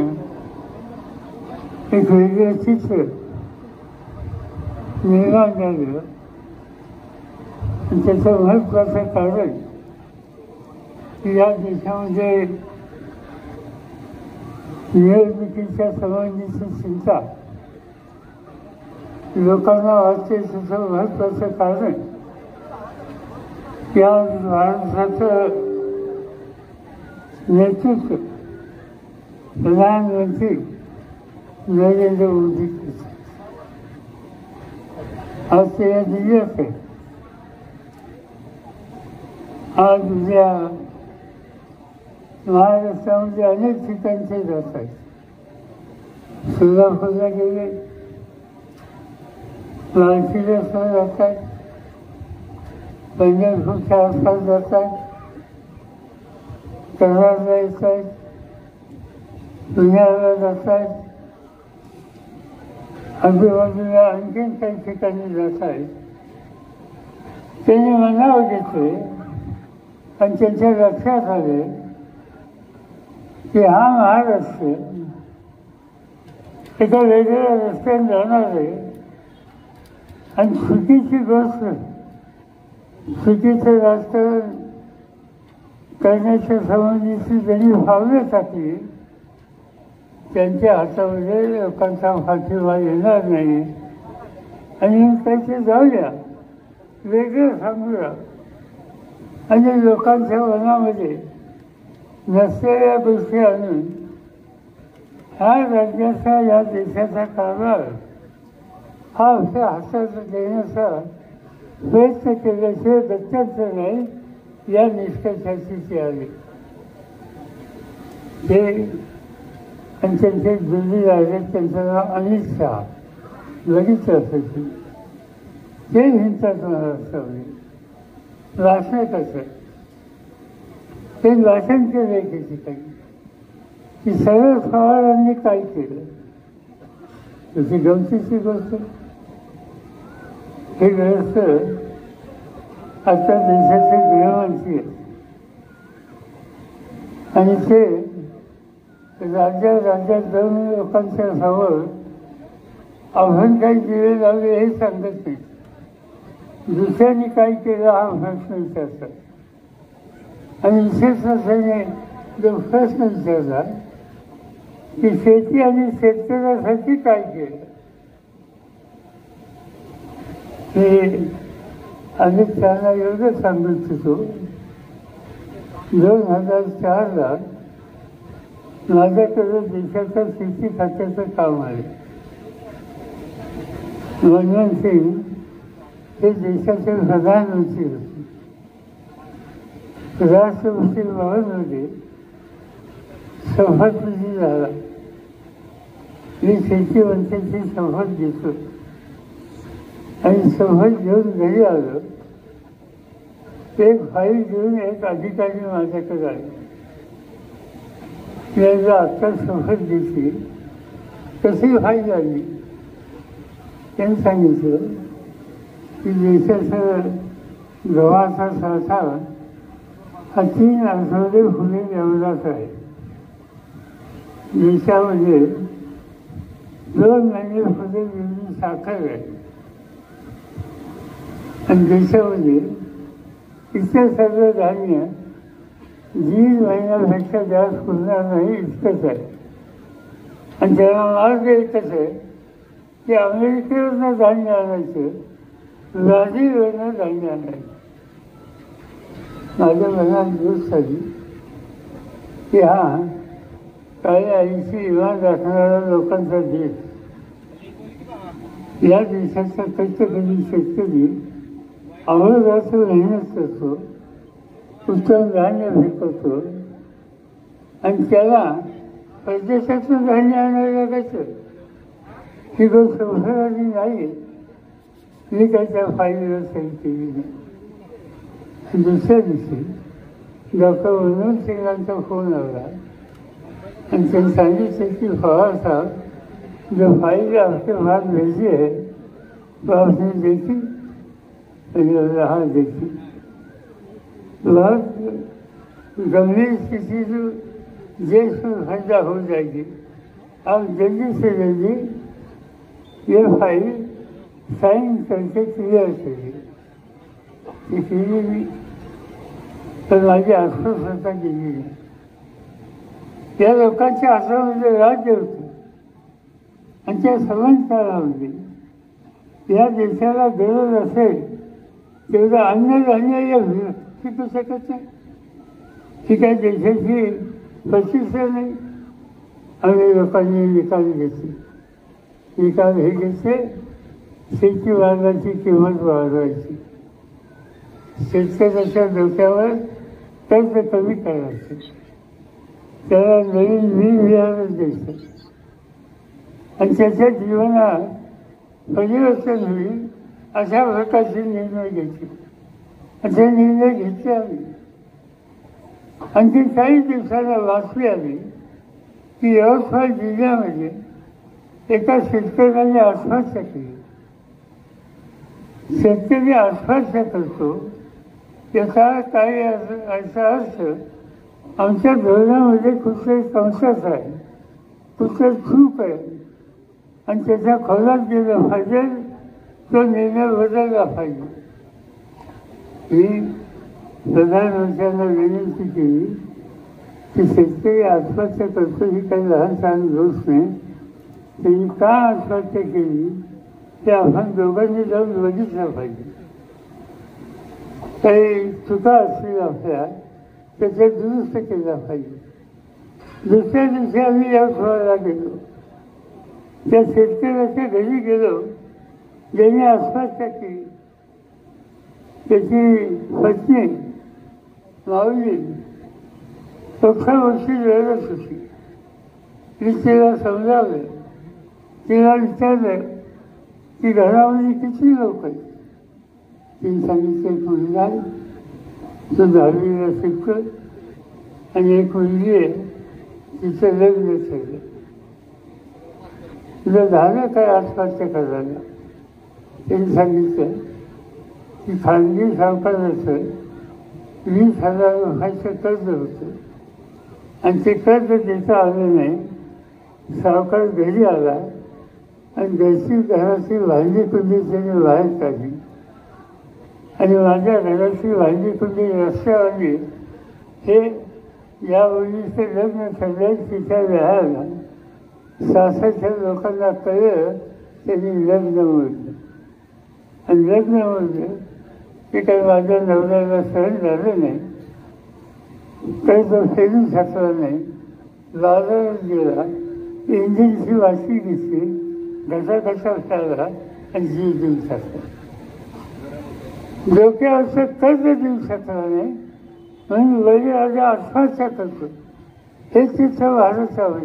एक वेगळं चित्र निर्माण झालं आणि त्याचं महत्त्वाचं कारण की या देशामध्ये निवडणुकीच्या संबंधीची चिंता लोकांना वाटते. त्याचं महत्त्वाचं कारण या माणसाचं नेतृत्व प्रधानमंत्री नरेंद्र मोदी आज ते या दिवस आहे. आज उद्या महाराष्ट्रामध्ये अनेक ठिकाणचे जात आहेत. सोलापूरला गेले, लालखिल्ला जात आहेत, पंढरपूरच्या आसपास जात आहेत, कराडला येत आहेत, पुण्याला जात आहेत, आजूबाजूला आणखीन काही ठिकाणी जात आहेत. त्यांनी मनावर घेतले आणि त्यांच्या लक्षात आले की हा महाराष्ट्र एका वेगळ्या रस्त्याने जाणार आहे आणि चुकीची गोष्ट, चुकीचं राजकारण करण्याच्या संबंधीची जरी भावना टाकली त्यांच्या हातामध्ये लोकांचा पाठिंबा येणार नाही. आणि त्याचे जाऊया वेगळं सांगूया आणि लोकांच्या मनामध्ये नसलेल्या गोष्टी आणून ह्या राज्याचा, या देशाचा कारभार हा अशा हातात देण्याचा प्रयत्न केल्याशिवाय गत्यंतर नाही या निष्कर्षाची ते आले. ते आणि त्यांचे दिल्ली राहिले, त्यांचं नाव अमित शहा, बघितलं असायचं. ते हिंसक महाराष्ट्रामध्ये भाषण कसं ते भाषण केलं एके ठिकाणी की शरद पवारांनी काय केलं. त्याची गमतीची गोष्ट हे ग्रस्त आता देशाचे गृहमंत्री आहेत आणि ते राज्यात जाऊन लोकांच्या समोर आपण काही दिवे लावले हे सांगत नाही. दुसऱ्यांनी काय केलं हा प्रश्न विचारतात आणि विशेष असल्याने जो प्रश्न विचारला की शेती आणि शेतकऱ्यासाठी काय केलं. हे अनेक त्यांना एवढं सांगत होतो. 2004ला माझ्याकडे देशाच्या शेती खात्याचं काम आले. मनमोहन सिंग हे देशाचे प्रधानमंत्री होते. राष्ट्रपती भवनमध्ये शपथविधी झाला. मी शेती मंत्र्याची शपथ घेतो आणि शपथ घेऊन घरी आलो. एक फाईल घेऊन एक अधिकारी माझ्याकडे आले. मी आत्ता शपथ घेतली, कशी फाईल आली. त्यांनी सांगितलं की देशाचा गव्हाचा साठा हा 3 आठवडे पुढे एवढाच आहे. देशामध्ये 2 महिने पुढे एवढी साखर आहे आणि देशामध्ये इतर सगळं धान्य 1.5 महिन्यापेक्षा जास्त पुरणार नाही इतकंच आहे. आणि त्याला मार्ग एकच आहे की अमेरिकेवरनं धान्य आणायचं, ब्राझीलवरनं धान्य आणायचं. माझ्या मनात गोष्ट झाली की हा काही आईची इमान राखणाऱ्या लोकांचा देश, या देशाचा कष्टकरी शेतकरी अहोरात्र मेहनत करतो, उत्तम धान्य पिकवतो आणि त्याला परदेशातून धान्य आणायला कसं ही गोष्ट उघडाली नाही. मी काही त्या फाईलवर सही केली नाही. दुसऱ्या दिवशी डॉक्टर मनमोहन सिंगांचा फोन आला आणि त्यांनी सांगितलं की पवार साहब जो फाइल आपके पास भेजी है तो आपने देखी. हाँ देखी. बहुत गंभीर स्थिति तो देश में फैला हो जाएगी. आप जल्दी से जल्दी ये फाइल साइन करके क्लियर करिए. ती केली मी, पण माझी अस्वस्थता केली नाही. त्या लोकांच्या हातामध्ये राज्य होतं आणि त्या सर्वांच्या या देशाला गरज असेल तेवढं अन्नधान्य पिकू शकत नाही. ही काही देशाची प्रतिष्ठा नाही. आम्ही लोकांनी निकाल घेतले. निकाल हे घेतले, शेती मालाची किंमत वाढवायची, शेतकऱ्याच्या डोक्यावर कर्ज कमी करायचं, त्याला नवीन बियाणं द्यायचं आणि त्याच्या जीवनात परिवर्तन होईल अशा प्रकारचे निर्णय घेतले. असे निर्णय घेतले आम्ही. आणखी काही दिवसाला बातमी आली की यवतमाळ जिल्ह्यामध्ये एका शेतकऱ्याने आत्महत्या केली. शेतकरी आत्महत्या करतो याचा काही असा अर्थ आमच्या धोरणामध्ये कुठे संशय आहे, कुठे चूक आहे आणि त्याच्या खोलात गेलं पाहिजे, तो निर्णय बदलला पाहिजे. ही प्रधानमंत्र्यांना विनंती केली की शेतकरी आत्महत्या करतो ही काही लहान सहान गोष्ट नाही. त्यांनी का आत्महत्या केली ते आपण दोघांनी जाऊन बघितलं पाहिजे. काही चुका असतील आपल्या त्याच्या दुरुस्त केला पाहिजे. दुसऱ्या दिवशी आम्ही यवतमाळला गेलो. त्या शेतकऱ्याच्या घरी गेलो ज्यांनी आत्महत्या केली. त्याची पत्नी माऊली 11 वर्षी रडत होती. मी तिला समजावलं, तिला विचारलं की घरामध्ये किती लोक आहेत. तिने सांगितलं एक मुलगा आहे, तो 10वीला शिकतो आणि एक मुलगी आहे, तिचं लग्न ठरलं. तुला झालं काय आत्महत्या करायला? त्यांनी सांगितलं की खाजगी सावकाराचं 20,000 रुपयाचं कर्ज होतं आणि ते कर्ज देता आलं नाही. सावकार घरी आला आणि घराची भांडी कुंडी त्याने बाहेर काढली आणि माझ्या घराची भांडी कुंडी रस्त्यावर आली. हे या मुलीचं लग्न ठरलं. तिच्या वेळाला सासरच्या लोकांना कळलं, त्यांनी लग्न मोडलं आणि लग्न मोडलं ते काही माझ्या नवऱ्याला सहन झालं नाही. काही तो फेरू शकला नाही. बाजारात गेला, इंजिनची वाशी घेतली, घसा खाला आणि जीव देऊ शकला. डोक्यावरचं कर्ज देऊ शकला नाही म्हणून वडिलांच्या आत्महत्या करतो. हे तिथं भारतावर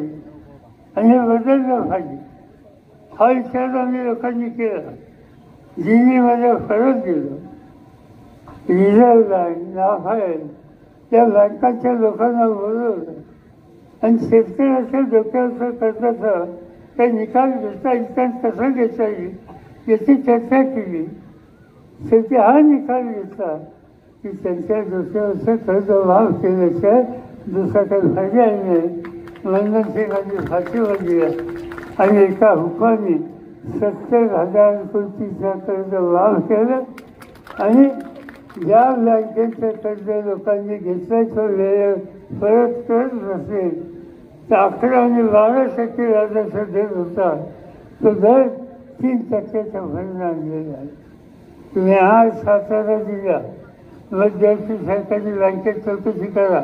आणि हे बदललं पाहिजे. हा विचार आम्ही लोकांनी केला. दिल्लीमध्ये परत गेलो. रिझर्व्ह बँक, नाफेड या बँकांच्या लोकांना बोलवलं आणि शेतकऱ्याच्या डोक्यावरचं कर्जाचा काही निकाल घेता येईल, कसा घेता येईल याची चर्चा केली. शेवटी हा निकाल घेतला की त्यांच्या डोक्यावरचं कर्ज माफ केल्याशिवाय दुसरा काही पर्याय नाही. मनमोहन सिंगांनी फाशीवर दिला आणि एका हुकमाने 70,000 कोटीचं कर्ज माफ केलं आणि ज्या बँकेचं कर्ज लोकांनी घेतलं तो वेळ परत करत नसेल तर 11 आणि 12% व्याजाचा दर होता, तो दर 3% भरून आणलेला आहे. तुम्ही आज सातारा दिला मध्यवर्ती सरकारी बँकेत चौकशी करा.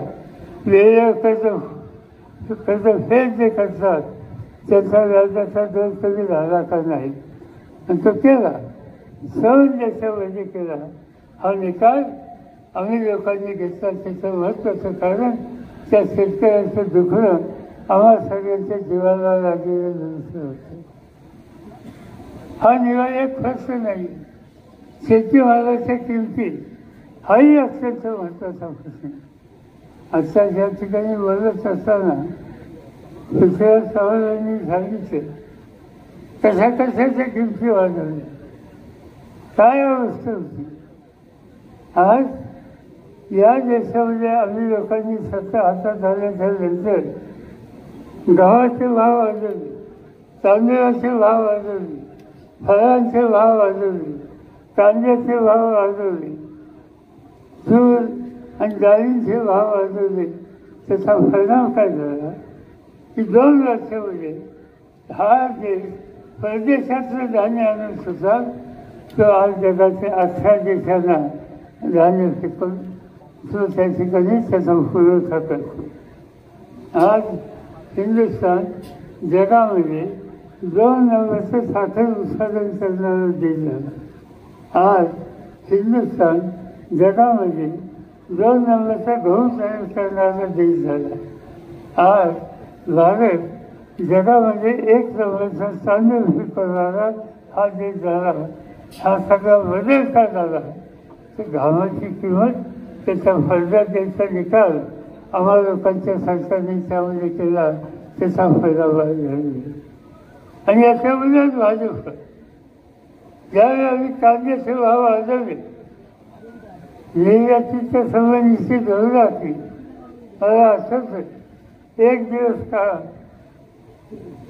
वेळेवर कर्ज फेड जे करतात त्याचा व्याजाचा दर कमी झाला का नाही आणि तो केला. सहन देशामध्ये केला. हा निकाल आम्ही लोकांनी घेतला. त्याचं महत्त्वाचं कारण त्या शेतकऱ्यांचं दुखणं आम्हा सगळ्यांच्या जीवाला लागलेलं दुसरं होतं. हा निवड एक फक्त नाही, शेतीमालाच्या किमती हाही अत्यंत महत्त्वाचा प्रश्न. आजच्या या ठिकाणी बोलत असताना पृथ्वीराज चव्हाण यांनी सांगितलं कशा कशाच्या किमती वाढवल्या, काय अवस्था होती. आज या देशामध्ये आम्ही लोकांनी सत्ता हातात आल्याच्या नंतर गव्हाचे भाव वाढवले, तांदळाचे भाव वाढवले, फळांचे भाव वाढवले, कांद्याचे भाव वाढवले, तूर आणि डाळींचे भाव वाढवले. त्याचा परिणाम काय झाला की 2 वर्षामध्ये हा देश परदेशातलं धान्य आणून सुद्धा तो आज जगाच्या 18 देशांना धान्य पिकवून तो त्या ठिकाणी त्याचा पुरवठा करतो. आज हिंदुस्थान जगामध्ये 2 नंबरचं साखर उत्पादन करणारा देश झाला. आज हिंदुस्थान जगामध्ये 2 नंबरचा गहू तयार करणारा देश झाला. आज भारत जगामध्ये 1 नंबरचा तांदूळ पिकवणारा हा देश झाला. हा सगळा बदल का झाला तर घामाची किंमत, त्याचा फायदा द्यायचा निकाल आम्हा लोकांच्या सरकारने त्यामध्ये केला, त्याचा फायदा झाला. आणि याच्यामध्येच भाजप ज्यावेळी आम्ही कांद्याचे भाव वाढवले, निर्यातीच्या संबंधीची धोरण असली, मला असंच एक दिवस काळ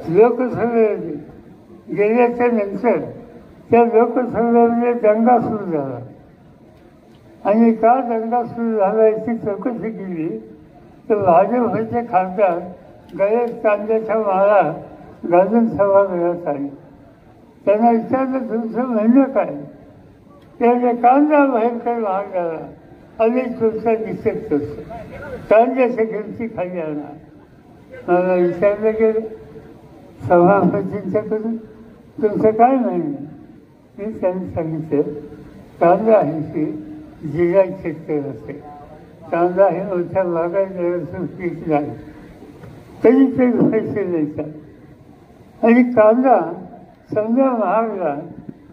लोकसभेमध्ये गेल्याच्या नंतर त्या लोकसभेमध्ये दंगा सुरू झाला. आणि का दंगा सुरू झाला याची चौकशी केली तर भाजपचे खासदार गळ्यात कांद्याच्या माळा घालून सभागृहात आले. त्यांना विचारलं तुमचं म्हणणं काय? त्याने कांदा भयंकर महाग झाला, अनेक तुमचा निषेध करतो, कांद्याच्या किमती खाली आणा. मला विचारलं गेलं सभापतींच्याकडून तुमचं काय म्हणणं? मी त्यांनी सांगितलं कांदा ही जिल्हा शेतकरी असते, कांदा हे मोठ्या भागात पीक नाही, तरी ते पैसे द्यायचा. आणि कांदा समजा महागला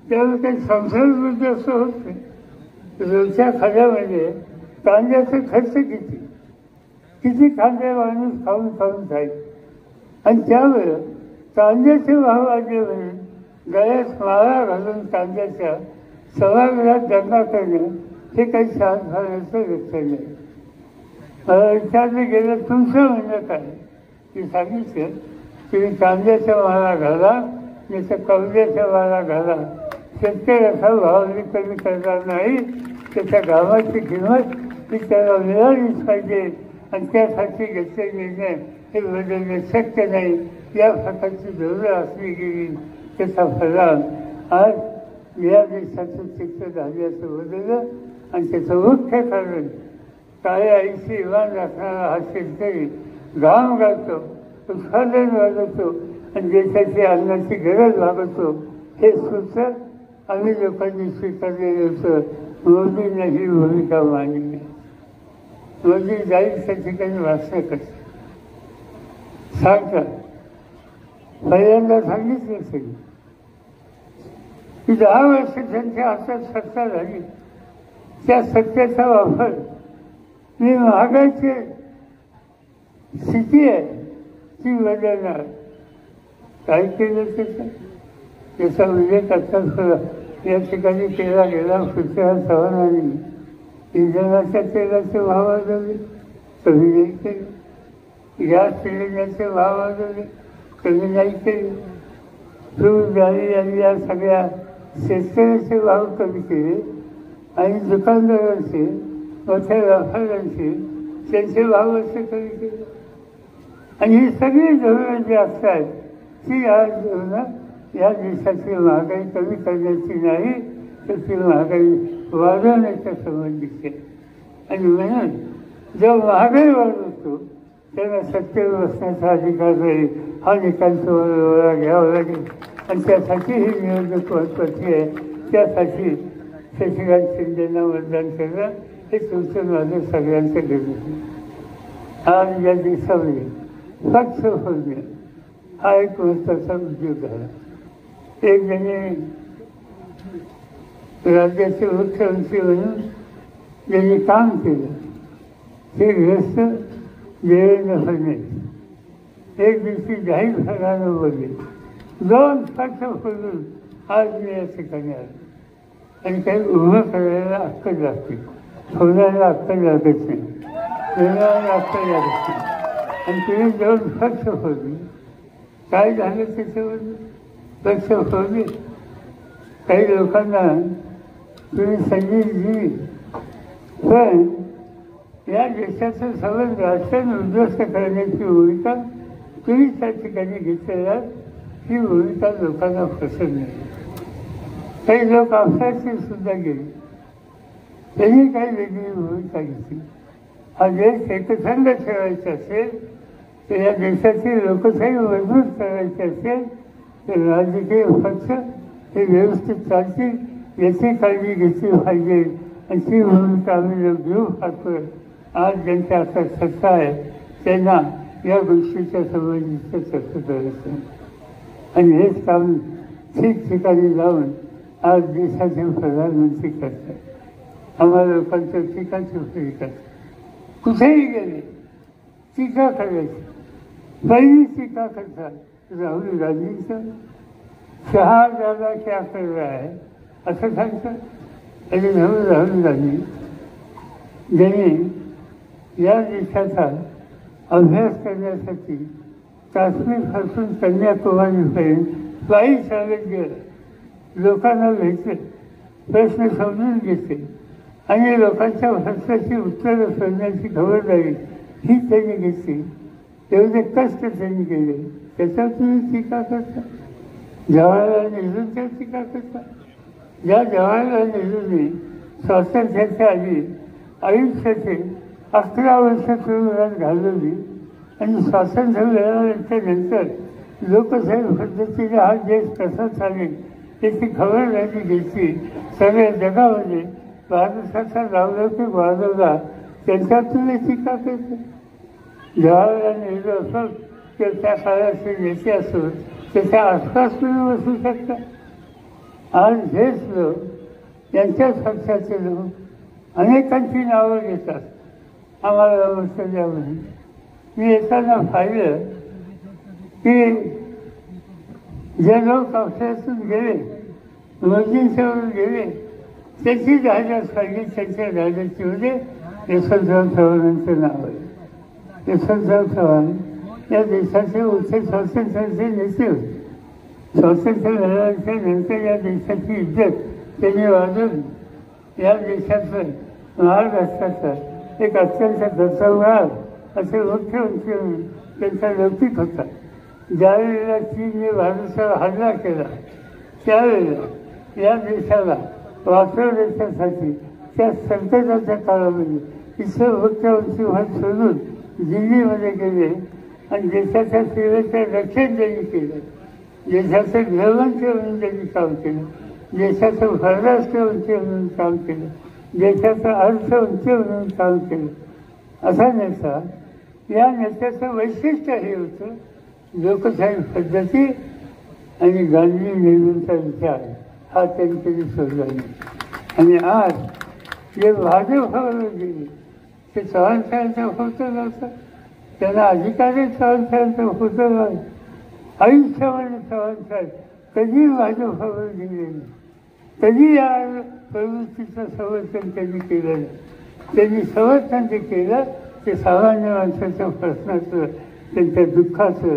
त्यावेळी काही संसारवृद्धी असं होत नाही. रोजच्या खाण्यामध्ये कांद्याचा खर्च किती कांदे माणूस खाऊन जाईल. आणि त्यावेळेस कांद्याचे भाव वाढले म्हणून गळ्यात माळा घालून कांद्याच्या सभागृहात दंगा करणं हे काही शासनाचं लक्षण नाही. मला विचारलं गेलं तुमचं म्हणणं काय? मी सांगितलं तुम्ही कांद्याच्या माळा घाला, नाही तर कवल्याच्या माळा घाला, शेतकऱ्याचा भाव कमी करणार नाही. त्याच्या घामाची किंमत ही त्याला मिळालीच पाहिजे आणि त्यासाठी घेतले निर्णय हे बदलणे शक्य नाही. या प्रकारची धोरणं असली गेली त्याचा परिणाम आज या देशाचं चित्र झाल्याचं बदललं. आणि त्याचं मुख्य कारण काळ्या आईची इमान राखणारा हा शेतकरी घाम घालतो, उत्पादन वाढवतो आणि देशाची अन्नाची गरज भागवतो. हे सूत्र आम्ही लोकांनी स्वीकारलेलं होतं. मोदींना ही भूमिका मांडली. मोदी जाईल त्या ठिकाणी भाषण करतात, सांगतात. पहिल्यांदा सांगितलं सगळी की 10 वर्ष त्यांच्या हातात सत्ता झाली, त्या सत्तेचा वापर मी महागाईची स्थिती आहे ती बदलणार. काय केलं त्याचा उल्लेख आताच या ठिकाणी केला गेला. पृथ्वीराज चव्हाणांनी इंधनाच्या तेलाचे भाव वाढवले, कमी नाही केले. गॅस सिलेंडरचे भाव वाढवले, कमी नाही केले. दूध डाळी आणि या सगळ्या शेतकऱ्याचे भाव कमी केले. आणि दुकानदारांचे, मोठ्या व्यापाऱ्यांचे त्यांचे भाव असे कमी केले. आणि ही सगळी धोरणं जी असतात ती आज धोरणं या देशाची महागाई कमी करण्याची नाही, तर ती महागाई वाढवण्याच्या संबंधीची आहे. आणि म्हणून जो महागाई वाढवतो त्यांना सत्तेवर बसण्याचा अधिकार राहील हा निकाल समोर घ्यावा लागेल. आणि त्यासाठी ही निवडणूक महत्त्वाची आहे. त्यासाठी शशिकांत शिंदेंना मतदान करणं हे तुमचं माझं सगळ्यांचं गरज. आज या देशामध्ये पक्ष फोडणे हा एक महत्त्वाचा उद्योग झाला. एक जणी राज्याचे मुख्यमंत्री म्हणून ज्यांनी काम केलं ते ग्रस्त देवेंद्र फडणवीस एक दिवशी जाहीर सगळ्यांना बोलले. 2 पक्ष फोडून आज मी या ठिकाणी आलो. आणि काही उभं करायला अक्कल लागते, फोडायला अक्कल लागत नाही, देण्याला अक्कल लागत नाही. आणि तुम्ही 2 पक्ष फोडले. काय झालं त्याच्यामध्ये? पक्ष फोडले. काही लोकांना तुम्ही संधी दिली, पण या देशाचं सगळं राष्ट्र उद्ध्वस्त करण्याची भूमिका तुम्ही त्या ठिकाणी घेतलेल्या ही भूमिका लोकांना पसंत नाही. काही लोक आपल्याशी सुद्धा गेले, त्यांनी काही वेगळी भूमिका घेतली. हा देश एकसंध ठेवायचा असेल तर या देशाची लोकशाही मजबूत करायची असेल तर राजकीय पक्ष हे व्यवस्थित चालतील याची काळजी घेतली पाहिजे. आणि ती भूमिका आम्ही लोक घेऊ पाहतो. आज ज्यांच्या हातात सत्ता आहे त्यांना या गोष्टीच्या संबंधीचं चर्चा करायचं आणि हेच काम ठिकठिकाणी जाऊन आज देशाचे प्रधानमंत्री करतात. आम्हाला लोकांच्या टीकाची उपयोगी करतात. कुठेही गेले टीका करायची. पहिली टीका करतात राहुल गांधींचं, शहा दादा क्या कर रहा है असं सांगतात. आणि राहुल गांधी ज्यांनी या देशाचा अभ्यास करण्यासाठी काश्मीरपासून कन्याकुमारीपर्यंत पायी चालत गेलं, लोकांना भेटले, प्रश्न समजून घेतले आणि लोकांच्या प्रश्नाची उत्तरं शोधण्याची खबरदारी ही त्यांनी घेतली. एवढे कष्ट त्यांनी केले, त्याच्यावर तुम्ही टीका करता. जवाहरलाल नेहरूंच्या टीका करता. ज्या जवाहरलाल नेहरूंनी स्वातंत्र्याच्या आधी आयुष्याचे 11 वर्ष तुरुंगात घालवली आणि स्वातंत्र्य मिळाल्यानंतर लोकशाही पद्धतीने हा देश कसा चालेल याची खबरदारी घेतली. सगळ्या जगामध्ये भारताचा नावलौकिक वाढवला, त्यांच्यावर तुम्ही टीका करते. जवाहरलाल नेहरू असो किंवा त्या काळाचे नेते असो त्याच्या आसपास तुम्ही बसू शकता. आज हेच लोक, यांच्या पक्षाचे लोक अनेकांची नावं घेतात. आम्हाला वस्तूमध्ये मी येताना पाहिलं की जे लोक पक्षातून गेले, मोदींच्यावरून गेले, त्याची जाहिरात पाहिजे. त्यांच्या जाहिरातीमध्ये यशवंतराव चव्हाणांचं नाव आहे. यशवंतराव चव्हाण या देशाचे उच्च स्वातंत्र्याचे नेते होते. स्वातंत्र्य मिळाल्याच्या नंतर या देशाची इज्जत त्यांनी वाढवली. या देशाचं महाराष्ट्राचं एक अत्यंत दर्शवणार असे मुख्यमंत्री म्हणून त्यांचा लौकिक होता. ज्यावेळेला चीनने भारतावर हल्ला केला त्यावेळेला या देशाला वाचवण्यासाठी त्या संकटाच्या काळामध्ये इथं मुख्यमंत्री म्हणून सोडून दिल्लीमध्ये गेले आणि देशाच्या सेवेचं रक्षण त्यांनी केलं. देशाचं गृहमंत्री म्हणून त्यांनी काम केलं. देशाचं परराष्ट्र मंत्री म्हणून काम केलं. देशाचं अर्थमंत्री म्हणून काम केलं. असा नेता, या नेत्याचं वैशिष्ट्य हे होतं लोकशाही पद्धती आणि गांधी नेहरूंचा विचार हा त्यांनी सोडला नाही. आणि आज जे भाजपवर गेले ते चव्हाणसाहेबांचं होतं नव्हतं. त्यांना अधिकारी चव्हाणसाहेबांचं होतं नव्हतं. आयुष्यामध्ये चव्हाणसाहेब कधी भाजपवर गेले नाही. कधी या प्रवृत्तीचं समर्थन त्यांनी केलं नाही. त्यांनी समर्थन जे केलं ते सामान्य माणसाच्या प्रश्नाचं, त्यांच्या दुःखाचं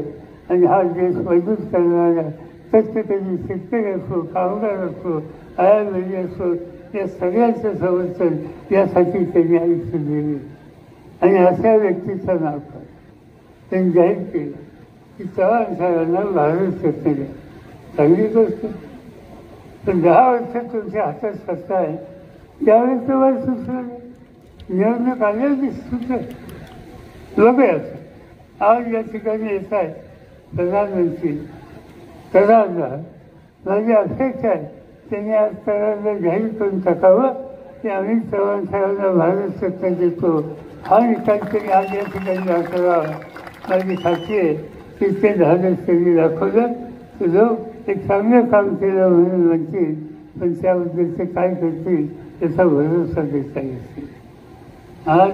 आणि हा देश मजबूत करणाऱ्या कष्टकरी शेतकरी असो, कामगार असो, आयाबेली असो, या सगळ्यांचं समर्थन यासाठी त्यांनी आयुष्य दिले. आणि अशा व्यक्तीचं नाव त्यांनी जाहीर केलं की चव्हाण साहेबांना भारत रत्न द्या. चांगली गोष्ट. पण 10 वर्ष तुमच्या हातात सत्ता आहे त्यावेळेस तुम्हाला सुचलं निवडणूक आल्याची सुचलं बघूया. आज या ठिकाणी येत आहे प्रधानमंत्री करारला. माझी अपेक्षा आहे त्यांनी आज करारला जाहीर करून टाकावं की आम्ही चव्हाण साहेबांना भारत रत्न देतो. हा निकाल तरी आज या ठिकाणी दाखवावा. माझी खात्री आहे की ते धाडस त्यांनी दाखवलं तर लोक एक चांगलं काम केलं म्हणून म्हणतील, पण त्याबद्दल ते काय करतील त्याचा भरोसा देता येईल. आज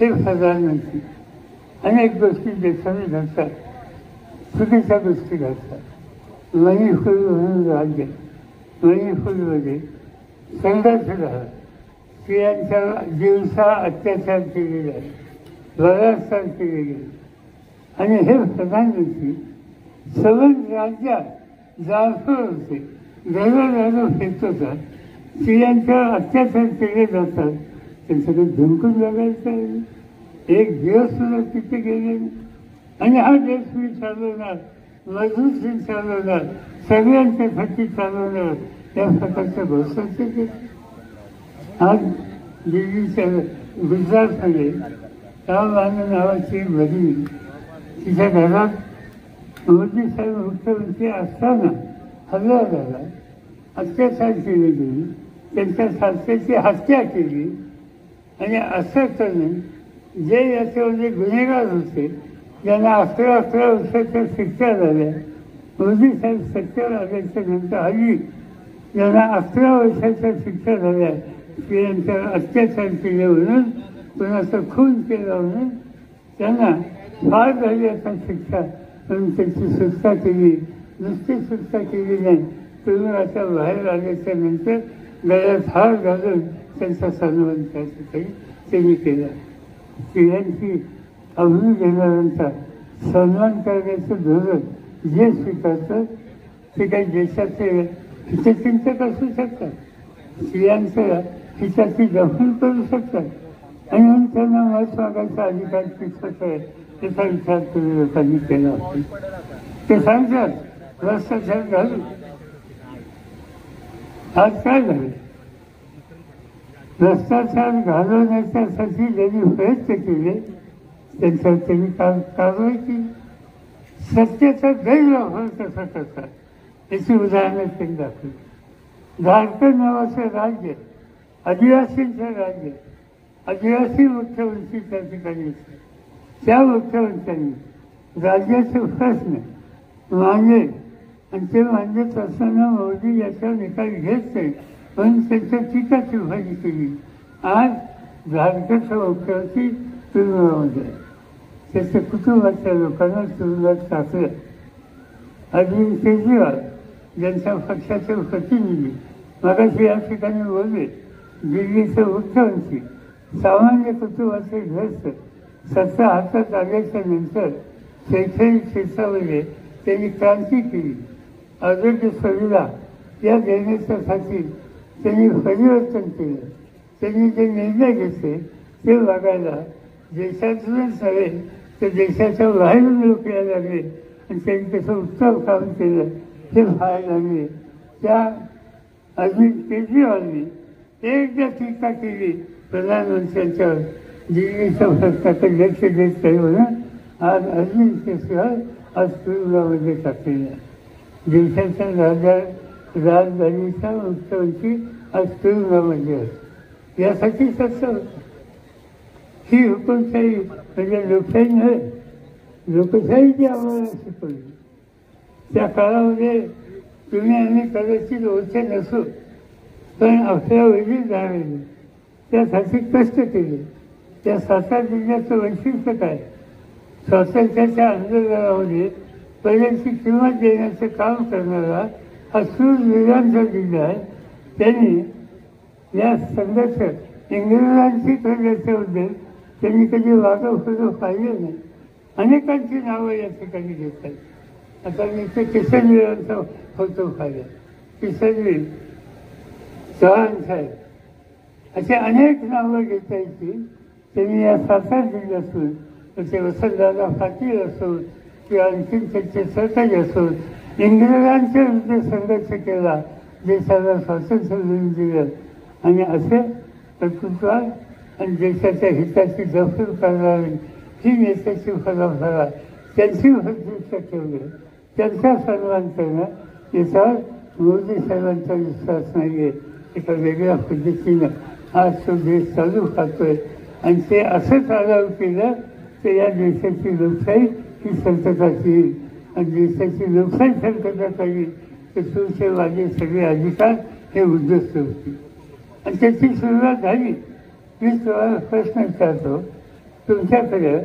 हे प्रधानमंत्री अनेक गोष्टी देशाने घडतात, चुकीच्या गोष्टी घडतात. मणिपूर म्हणून राज्य, मणिपूरमध्ये संघर्ष झाला, स्त्रियांच्या दिवसा अत्याचार केलेले आहे, बलात्कार केले गेले. आणि हे प्रधानमंत्री सगळं राज्यात जाळपोळ होते, दररोज फेकत होतात, स्त्रियांच्यावर अत्याचार केले जातात. त्यांच्याकडे धमकून बघायचं आहे. एक दिवस सुद्धा तिथे गेले नाही. आणि हा देश मी चालवणार, मजबूत चालवणार, सगळ्यांच्यासाठी चालवणार या प्रकारच्या घोषणा केली. आज दिल्लीच्या गुजरातमध्ये रामबानू नावाची भगिनी, तिच्या घरात मोदी साहेब मुख्यमंत्री असताना हल्ला झाला, अत्याचार केले गेले, त्यांच्या सासऱ्याची हत्या केली. आणि असं करून जे याच्यामध्ये गुन्हेगार होते ज्यांना 11 वर्षाच्या शिक्षा झाल्या, मोदी साहेब सत्तेवर आल्याच्या नंतर हल्ली ज्यांना 11 वर्षाच्या शिक्षा झाल्या, त्यांच्यावर अत्याचार केले म्हणून, कोणाचा खून केला म्हणून त्यांना फार झाली आता शिक्षा म्हणून त्यांची सुटका केली. नुसती सुटका केली नाही, तुरुंगाच्या बाहेर आल्याच्या नंतर गळ्यात हार घालून त्यांचा सन्मान त्यासाठी त्यांनी केला. स्त्रियांची अवधी देणाऱ्यांचा सन्मान करण्याचं धोरण जे स्वीकारतं ते काही देशाचे हितचिंतक असू शकतात, स्त्रियांचं हिताची दखल करू शकतात आणि म्हणून त्यांना मत मागायचा अधिकार तिथंच आहे त्याचा विचार तुम्ही लोकांनी केला असेल. ते सांगतात भ्रष्टाचार घालू. आज काय झालं? भ्रष्टाचार घालवण्यासाठी ज्यांनी प्रयत्न केले त्यांच्यावर त्यांनी कारवाई केली. सत्तेचा गैरवापर कसा करतात याची उदाहरणं त्यांनी दाखवली. झारखंड नावाचं राज्य, आदिवासींचं राज्य, आदिवासी मुख्यमंत्री त्या ठिकाणी होते. त्या मुख्यमंत्र्यांनी राज्याचे प्रश्न मांडले आणि ते मांडत असताना मोदी याचा निकाल घेत नाही म्हणून त्यांच्या टीका चिरफाडी केली. आज झारखंडचा मुख्यमंत्री तुरुंगामध्ये, त्याच्या कुटुंबाच्या लोकांना तुरुंगात टाकलं. अरविंद केजरीवाल ज्यांच्या पक्षाचे प्रतिनिधी मगाशी या ठिकाणी बोलले, दिल्लीचे मुख्यमंत्री, सामान्य कुटुंबाचे ग्रस्त, सत्ता हातात आल्याच्या नंतर शैक्षणिक क्षेत्रामध्ये त्यांनी क्रांती केली. आरोग्य सुविधा या देण्याच्यासाठी त्यांनी परिवर्तन केलं. त्यांनी जे निर्णय घेतले ते बघायला देशातूनच नव्हे तर देशाच्या बाहेरून लोक यायला लागले आणि त्यांनी त्याचं उत्तम काम केलं हे पाहायला लागले. त्या अरविंद केजरीवालनी एकदा टीका केली प्रधानमंत्र्यांच्यावर, दिल्लीच्या प्रश्नाकडे लक्ष देत नाही म्हणून आज अरविंद केजरीवाल आज तुरुंगामध्ये टाकलेला. देशाच्या राजधानीचा मुख्यमंत्री आज तुरुंगामध्ये आहे. यासाठी सत्ता होती. ही हुकुमशाही म्हणजे लोकशाही नव्हे, लोकशाहीची आम्हाला शिकवली. त्या काळामध्ये तुम्ही आम्ही कदाचित ओळखे नसू पण आपल्या वेगळी जाणवली, त्यासाठी कष्ट केले. त्या 7 जिल्ह्याचं वैशिष्ट्य काय? स्वातंत्र्याच्या आंदोलनामध्ये पहिल्यांची किंमत देण्याचं काम करणारा हा शूरवीरांचा जिल्हा आहे. त्यांनी या संघर्ष इंग्रजांशी करण्याच्याबद्दल त्यांनी कधी वागवं पाहिलं नाही. अनेकांची नावं या ठिकाणी घेतात. आता मी ते किसनवीरांचा फोटो पाहिला, किसनवीर, चव्हाण साहेब, असे अनेक नावं घेता येतील. त्यांनी या 7 जिल्ह्यातून ते वसंतदादा पाटील असो किंवा आणखी त्यांचे सहकारी असो इंग्रजांच्या विरुद्ध संघर्ष केला, देशाला स्वातंत्र्य मिळवून दिलं आणि असे कर्तृत्वात आणि देशाच्या हिताची जपून करणारी ही नेत्याची परंपरा त्यांची भद्रता ठेवलं, त्यांचा सन्मान करणं याच्यावर मोदी साहेबांचा विश्वास नाही आहे. एका वेगळ्या पद्धतीनं आज तो देश चालू खातोय आणि ते असं चालू केलं तर या देशाची लोकशाही ही संकटात येईल आणि देशाची लोकशाही संकटात येईल तर तुमचे माझे सगळे अधिकार हे उद्ध्वस्त होतील. आणि त्याची सुरुवात झाली. मी तुम्हाला प्रश्न विचारतो, तुमच्याकडे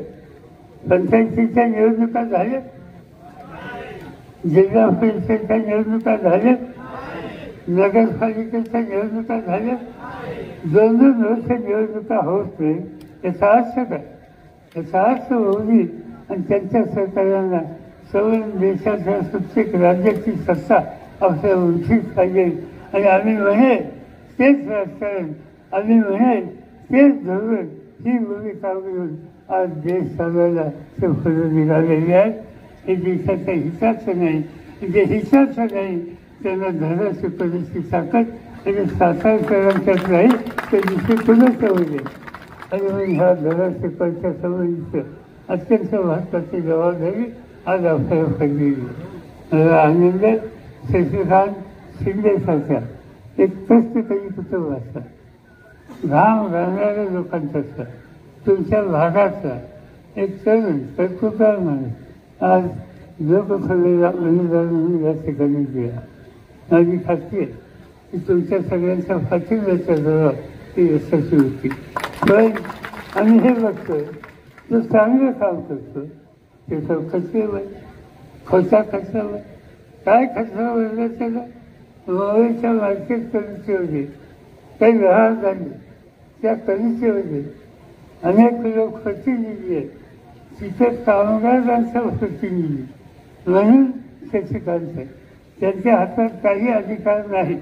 पंचायतीच्या निवडणुका झाल्या, जिल्हा परिषदेच्या निवडणुका झाल्या, नगरपालिकेच्या निवडणुका झाल्या, 2-2 वर्ष निवडणुका होत नाही. याचा अर्थ काय? याचा अर्थ मोदी आणि त्यांच्या सरकारांना सर्व देशाच्या प्रत्येक राज्याची सत्ता आपल्या उंचीत पाहिजे आणि आम्ही म्हणेल तेच राजकारण, आम्ही म्हणेल तेच धरून ही भूमिका घेऊन आज देश चालवायला ते फुलं निघालेले आहेत. हे देशाच्या हिताचं नाही, जे हिताचं नाही त्यांना धडा शिकवण्याची ताकद आणि सातारकरांच्यात नाही, ते दिवशी कुणाच्या होते. आणि म्हणून ह्या धडा शिकवायच्या संबंधीचं अत्यंत महत्त्वाची जबाबदारी आज आपल्याला पडलेली. मला आनंद शशिकांत शिंदेसारख्या एक कष्टकरी कुटुंब असतात, घाम घालणाऱ्या लोकांचा असतात, तुमच्या भागाचा एक तरुण कर्तृत्वान माणूस आज लोकसभेला अनुदान म्हणून या ठिकाणी दिला. माझी खात्री आहे की तुमच्या सगळ्यांच्या पाठिंब्याच्या जवळ ती यशस्वी होती. पण आम्ही हे बघतोय जो चांगलं काम करतो ते सब कचऱ्यावर, खोटा कचऱ्यावर, काय कचरा वरला त्याला मुंबईच्या मार्केट कमिटीमध्ये काही व्यवहार झाले, त्या कमिटीमध्ये अनेक लोक प्रतिनिधी आहेत, तिथे कामगारांचा प्रतिनिधी म्हणून शशिकांत आहे. त्यांच्या हातात काही अधिकार नाही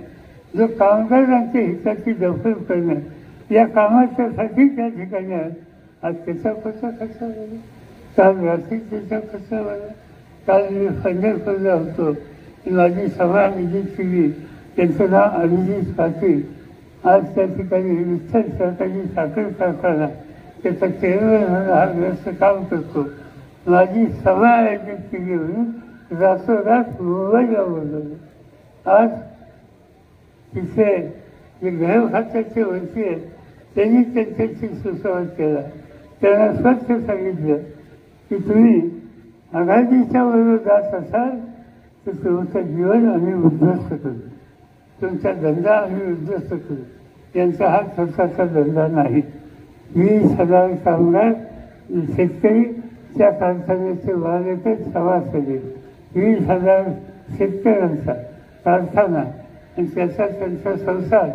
जो कामगारांच्या हिताची दखल करणं या कामाच्यासाठी त्या ठिकाणी आहे. आज त्याचा कसा कसा झाला, काल रात्री त्याचा कसा झाला. काल मी पंढरपूरला होतो, माझी सभा अभिजित केली, त्यांचं नाव अभिजित पाटील. आज त्या ठिकाणी विठ्ठल सहकारी साखर कारखाना त्याचा चेअरमन म्हणून हा ग्रस्त काम करतो. माझी सभा आयोजित केली म्हणून रातोरात मुंबईला बोलवलं. आज तिथे जे गृह खात्याचे मंत्री आहेत त्यांनी त्यांच्याशी सुसंवाद केला. त्यांना स्वच्छ सांगितलं की तुम्ही आघाडीच्या बरोबर जात असाल तर तुमचं जीवन आम्ही उद्ध्वस्त करू, तुमचा धंदा आम्ही उद्ध्वस्त करू. यांचा हा स्वतःचा धंदा नाही. 20,000 कामगार शेतकरी त्या कारखान्याचे मालक सभासद, 20,000 शेतकऱ्यांचा कारखाना आणि त्याचा त्यांचा संसार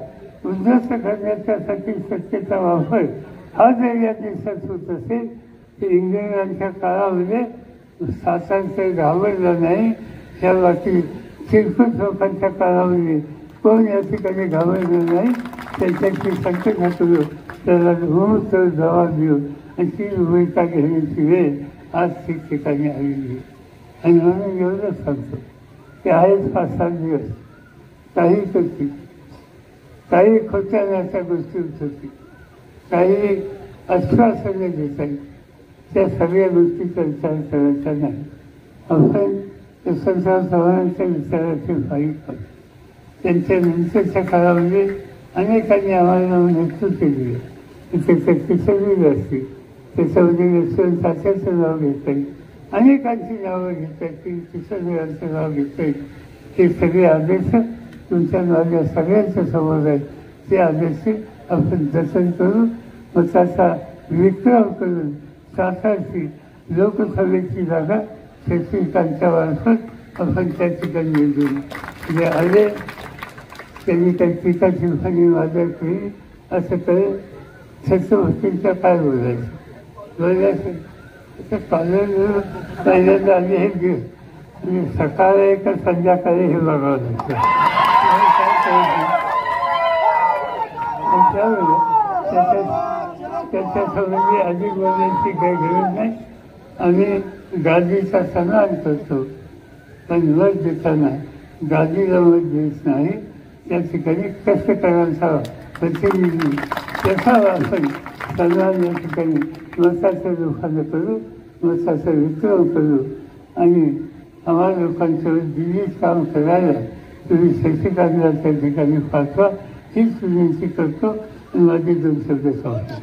उद्ध्वस्त करण्याच्यासाठी सत्तेचा वापर हा जर या देशात होत असेल तर इंग्रजांच्या काळामध्ये सातारचं घाबरलं नाही. त्या बाकी चिरकुट लोकांच्या काळामध्ये कोण या ठिकाणी घाबरलं नाही. त्यांच्याशी संकट घातलो, त्याला भूमूत्र जबाब देऊ आणि ती भूमिका घेण्याची वेळ आज ठिकठिकाणी आलेली. आणि म्हणून एवढंच सांगतो की आहेत 5-7 दिवस काही करतील, काही खोट्या नाट्या गोष्टी होती, काही आश्वासने देतात, त्या सगळ्या गोष्टीचा विचार करायचा नाही. आपण यशवंतराव चव्हाणांच्या विचाराचे भाईक आहोत. त्यांच्या नंतरच्या काळामध्ये अनेकांनी आम्हाला नेतृत्व केली आहे. त्याच्या किशोरी असतील, त्याच्यामध्ये यशवंत तात्याचं नाव घेता येईल, अनेकांची नावं घेता येतील, किशोरीयांचं नाव घेता येईल. ते सगळे आदर्श तुमच्या माझ्या सगळ्यांच्या समोर आहेत. ते आदर्श आपण जतन करू, मताचा विक्रम करून सातारची लोकसभेची जागा शशिकांतच्या मार्फत आपण त्या ठिकाणी निवडून जे आले त्यांनी काही टीका टिप्पणी माझ्या केली असं कळेल. छत्रपतींच्या काय बोलायचं असं कॉलेज पहिल्यांदा आम्ही हे घेऊ म्हणजे सकाळी का संध्याकाळी हे बघावं लागतं. त्याच्यासंबंधी अधिक बोलण्याची काही गरज नाही. आम्ही गादीचा सन्मान करतो, पण मत देताना गादीला मत देत नाही. त्या ठिकाणी कष्टकऱ्यांचा प्रतिनिधी त्याचा आपण सन्मान या ठिकाणी मताचं लोकांना करू, मताचं विक्रम करू आणि आम्हा लोकांचं दिल्लीत काम करायला तुम्ही शशिकांतला त्या ठिकाणी पाठवा हीच विनंती करतो आणि माझे 2 शब्द सांगतो.